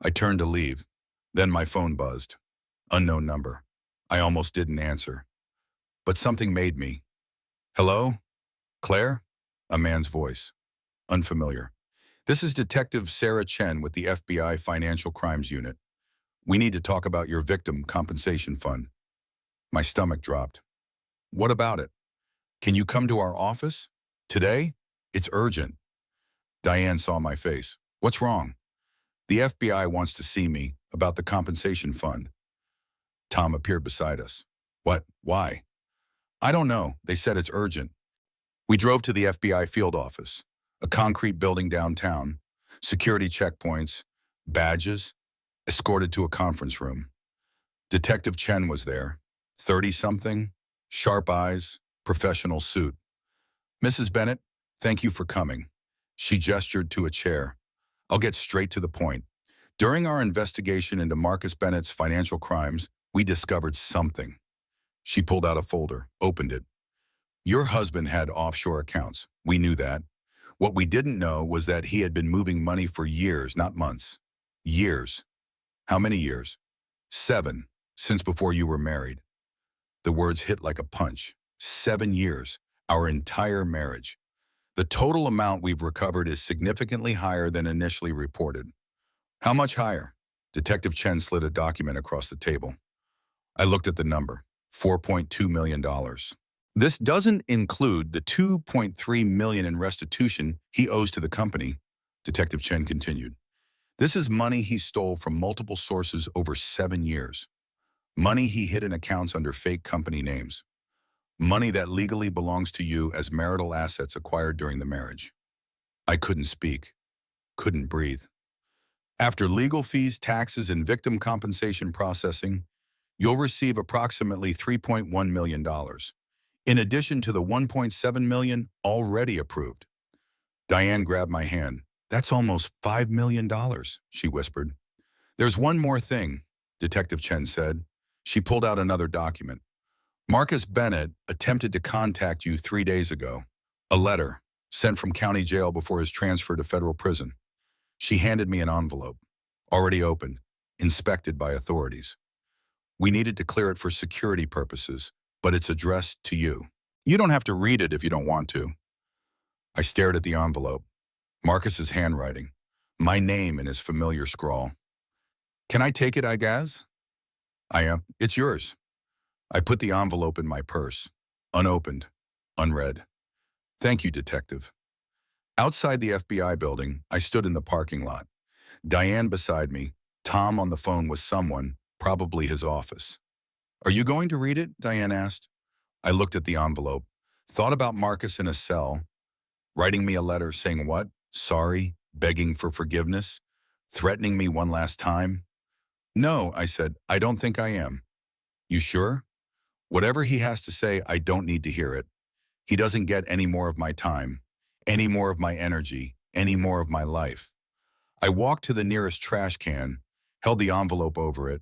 I turned to leave. Then my phone buzzed. Unknown number. I almost didn't answer. But something made me. Hello? Claire? A man's voice. Unfamiliar. This is Detective Sarah Chen with the FBI Financial Crimes Unit. We need to talk about your victim compensation fund. My stomach dropped. What about it? Can you come to our office? Today? It's urgent. Diane saw my face. What's wrong? The FBI wants to see me about the compensation fund. Tom appeared beside us. What? Why? I don't know. They said it's urgent. We drove to the FBI field office, a concrete building downtown, security checkpoints, badges, escorted to a conference room. Detective Chen was there, 30-something, sharp eyes, professional suit. Mrs. Bennett, thank you for coming. She gestured to a chair. I'll get straight to the point. During our investigation into Marcus Bennett's financial crimes, we discovered something. She pulled out a folder, opened it. Your husband had offshore accounts. We knew that. What we didn't know was that he had been moving money for years, not months. Years. How many years? 7, since before you were married. The words hit like a punch. 7 years, our entire marriage. The total amount we've recovered is significantly higher than initially reported. How much higher? Detective Chen slid a document across the table. I looked at the number, $4.2 million. This doesn't include the $2.3 million in restitution he owes to the company, Detective Chen continued. This is money he stole from multiple sources over 7 years. Money he hid in accounts under fake company names. Money that legally belongs to you as marital assets acquired during the marriage. I couldn't speak, couldn't breathe. After legal fees, taxes, and victim compensation processing, you'll receive approximately $3.1 million, in addition to the $1.7 million already approved. Diane grabbed my hand. That's almost $5 million, she whispered. There's one more thing, Detective Chen said. She pulled out another document. Marcus Bennett attempted to contact you 3 days ago. A letter, sent from county jail before his transfer to federal prison. She handed me an envelope, already opened, inspected by authorities. We needed to clear it for security purposes, but it's addressed to you. You don't have to read it if you don't want to. I stared at the envelope. Marcus's handwriting, my name in his familiar scrawl. Can I take it, I guess? It's yours. I put the envelope in my purse, unopened, unread. Thank you, Detective. Outside the FBI building, I stood in the parking lot. Diane beside me, Tom on the phone with someone, probably his office. Are you going to read it? Diane asked. I looked at the envelope, thought about Marcus in a cell, writing me a letter saying what? Sorry, begging for forgiveness, threatening me one last time. No, I said, I don't think I am. You sure? Whatever he has to say, I don't need to hear it. He doesn't get any more of my time, any more of my energy, any more of my life. I walked to the nearest trash can, held the envelope over it,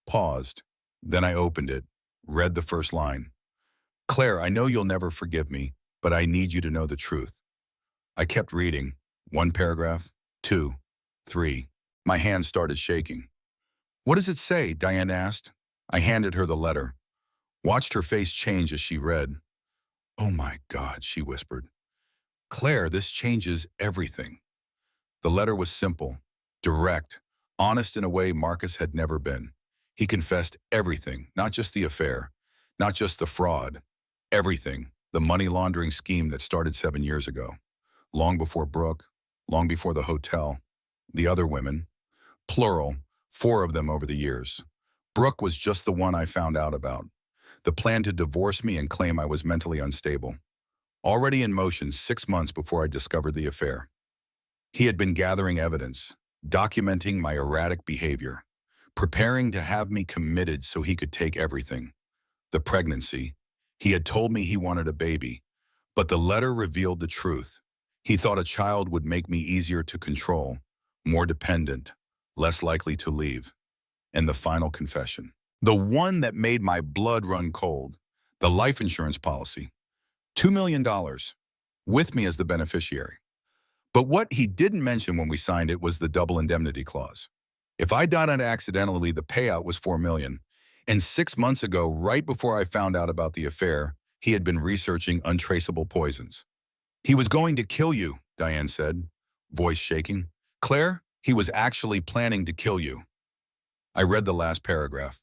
paused. Then I opened it, read the first line. Claire, I know you'll never forgive me, but I need you to know the truth. I kept reading, 1 paragraph, 2, 3. My hands started shaking. What does it say? Diane asked. I handed her the letter, watched her face change as she read. Oh my God, she whispered. Claire, this changes everything. The letter was simple, direct, honest in a way Marcus had never been. He confessed everything, not just the affair, not just the fraud, everything, the money laundering scheme that started 7 years ago, long before Brooke, long before the hotel, the other women, plural, 4 of them over the years. Brooke was just the one I found out about. The plan to divorce me and claim I was mentally unstable. Already in motion 6 months before I discovered the affair. He had been gathering evidence, documenting my erratic behavior, preparing to have me committed so he could take everything. The pregnancy. He had told me he wanted a baby, but the letter revealed the truth. He thought a child would make me easier to control, more dependent, less likely to leave. And the final confession. The one that made my blood run cold. The life insurance policy. $2 million, with me as the beneficiary. But what he didn't mention when we signed it was the double indemnity clause. If I died accidentally, the payout was $4 million. And 6 months ago, right before I found out about the affair, he had been researching untraceable poisons. He was going to kill you, Diane said, voice shaking. Claire, he was actually planning to kill you. I read the last paragraph.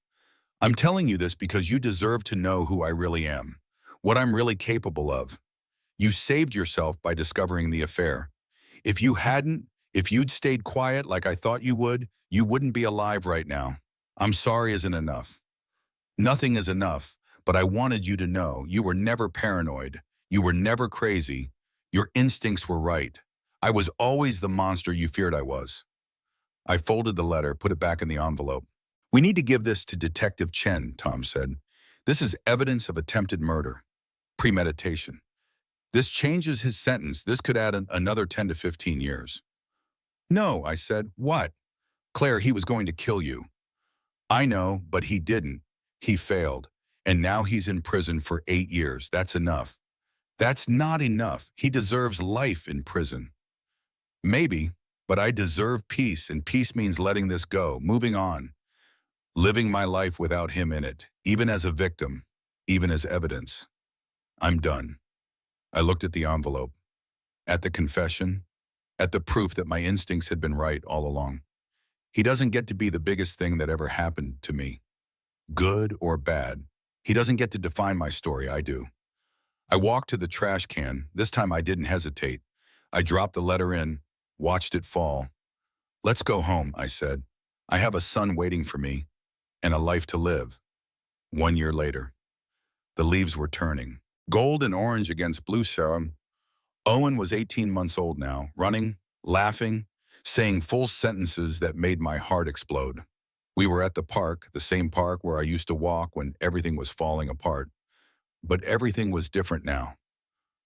I'm telling you this because you deserve to know who I really am, what I'm really capable of. You saved yourself by discovering the affair. If you hadn't, if you'd stayed quiet like I thought you wouldn't be alive right now. I'm sorry isn't enough. Nothing is enough, but I wanted you to know you were never paranoid. You were never crazy. Your instincts were right. I was always the monster you feared I was. I folded the letter, put it back in the envelope. We need to give this to Detective Chen, Tom said. This is evidence of attempted murder, premeditation. This changes his sentence. This could add another 10 to 15 years. No, I said. What? Claire, he was going to kill you. I know, but he didn't. He failed. And now he's in prison for 8 years. That's enough. That's not enough. He deserves life in prison. Maybe, but I deserve peace, and peace means letting this go, moving on, living my life without him in it, even as a victim, even as evidence. I'm done. I looked at the envelope, at the confession, at the proof that my instincts had been right all along. He doesn't get to be the biggest thing that ever happened to me, good or bad. He doesn't get to define my story, I do. I walked to the trash can. This time I didn't hesitate. I dropped the letter in, watched it fall. Let's go home, I said. I have a son waiting for me and a life to live. 1 year later, the leaves were turning, gold and orange against blue serum. Owen was 18 months old now, running, laughing, saying full sentences that made my heart explode. We were at the park, the same park where I used to walk when everything was falling apart. But everything was different now.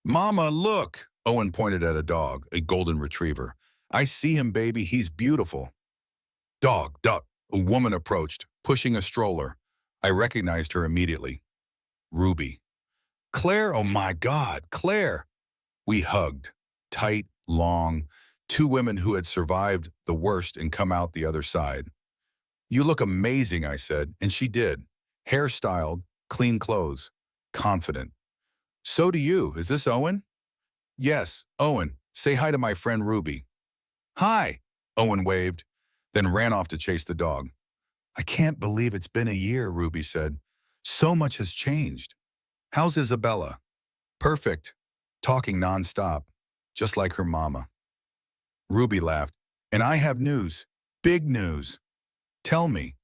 Mama, look! Owen pointed at a dog, a golden retriever. I see him, baby. He's beautiful. Dog, duck. A woman approached, pushing a stroller. I recognized her immediately. Ruby. Claire, oh my God, Claire! We hugged, tight, long, two women who had survived the worst and come out the other side. You look amazing, I said, and she did. Hairstyled, clean clothes, confident. So do you. Is this Owen? Yes, Owen. Say hi to my friend Ruby. Hi, Owen waved, then ran off to chase the dog. I can't believe it's been a year, Ruby said. So much has changed. How's Isabella? Perfect. Talking nonstop, just like her mama. Ruby laughed. And I have news. Big news. Tell me.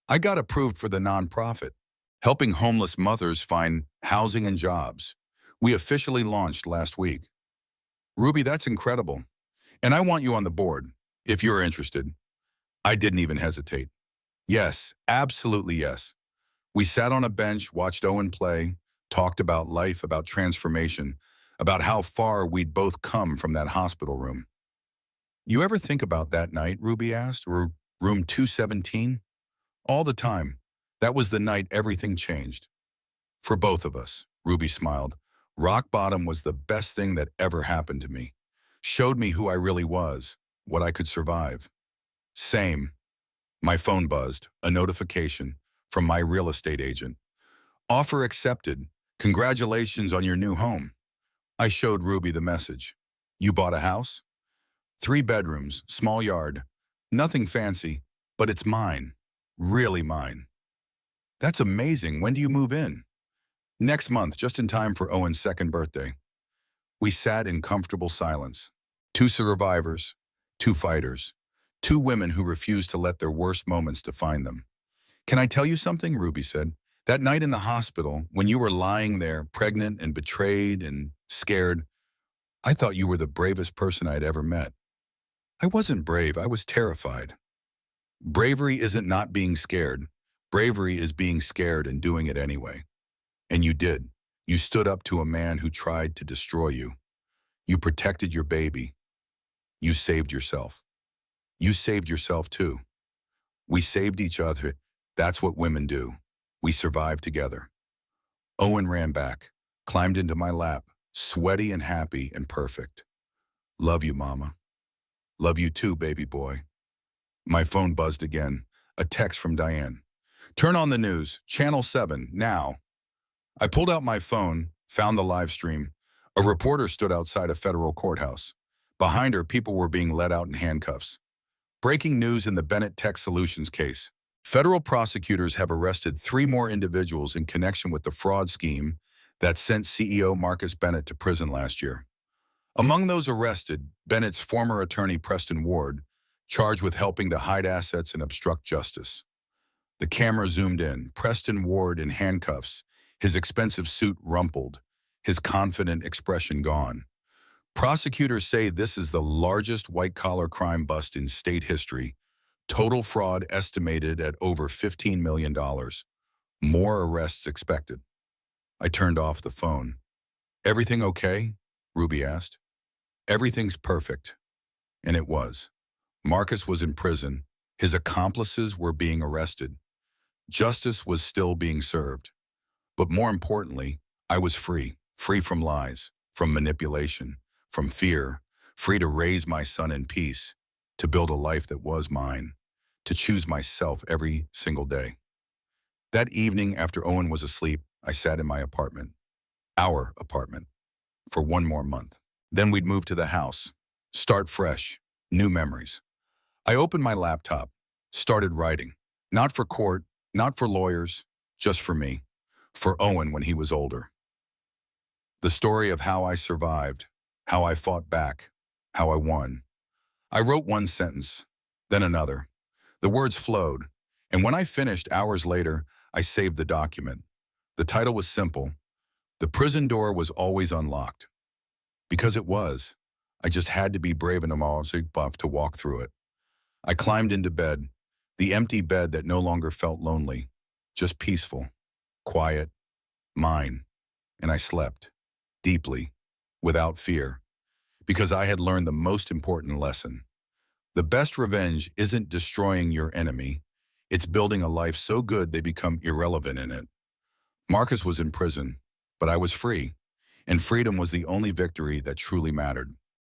I got approved for the nonprofit, helping homeless mothers find housing and jobs. We officially launched last week. Ruby, that's incredible. And I want you on the board, if you're interested. I didn't even hesitate. Yes, absolutely yes. We sat on a bench, watched Owen play, talked about life, about transformation, about how far we'd both come from that hospital room. You ever think about that night, Ruby asked, or room 217? All the time. That was the night everything changed. For both of us, Ruby smiled. Rock bottom was the best thing that ever happened to me. Showed me who I really was, what I could survive. Same. My phone buzzed, a notification from my real estate agent. Offer accepted. Congratulations on your new home. I showed Ruby the message. You bought a house? 3 bedrooms, small yard. Nothing fancy, but it's mine. Really mine. That's amazing. When do you move in? Next month, just in time for Owen's 2nd birthday. We sat in comfortable silence. 2 survivors, 2 fighters, 2 women who refused to let their worst moments define them. Can I tell you something? Ruby said. That night in the hospital, when you were lying there, pregnant and betrayed and scared, I thought you were the bravest person I'd ever met. I wasn't brave, I was terrified. Bravery isn't not being scared. Bravery is being scared and doing it anyway. And you did. You stood up to a man who tried to destroy you. You protected your baby. You saved yourself. You saved yourself too. We saved each other. That's what women do. We survived together. Owen ran back, climbed into my lap, sweaty and happy and perfect. Love you, Mama. Love you too, baby boy. My phone buzzed again, a text from Diane. Turn on the news, Channel 7, now. I pulled out my phone, found the live stream. A reporter stood outside a federal courthouse. Behind her, people were being led out in handcuffs. Breaking news in the Bennett Tech Solutions case. Federal prosecutors have arrested 3 more individuals in connection with the fraud scheme that sent CEO Marcus Bennett to prison last year. Among those arrested, Bennett's former attorney Preston Ward, charged with helping to hide assets and obstruct justice. The camera zoomed in, Preston Ward in handcuffs, his expensive suit rumpled, his confident expression gone. Prosecutors say this is the largest white-collar crime bust in state history. Total fraud estimated at over $15 million. More arrests expected. I turned off the phone. "Everything okay?" Ruby asked. "Everything's perfect." And it was. Marcus was in prison. His accomplices were being arrested. Justice was still being served. But more importantly, I was free. Free from lies, from manipulation, from fear. Free to raise my son in peace, to build a life that was mine, to choose myself every single day. That evening, after Owen was asleep, I sat in my apartment, our apartment, for 1 more month. Then we'd move to the house, start fresh, new memories. I opened my laptop, started writing, not for court, not for lawyers, just for me, for Owen when he was older. The story of how I survived, how I fought back, how I won. I wrote one sentence, then another. The words flowed, and when I finished hours later, I saved the document. The title was simple. The prison door was always unlocked. Because it was. I just had to be brave enough to walk through it. I climbed into bed, the empty bed that no longer felt lonely, just peaceful, quiet, mine. And I slept, deeply, without fear, because I had learned the most important lesson. The best revenge isn't destroying your enemy. It's building a life so good they become irrelevant in it. Marcus was in prison, but I was free, and freedom was the only victory that truly mattered.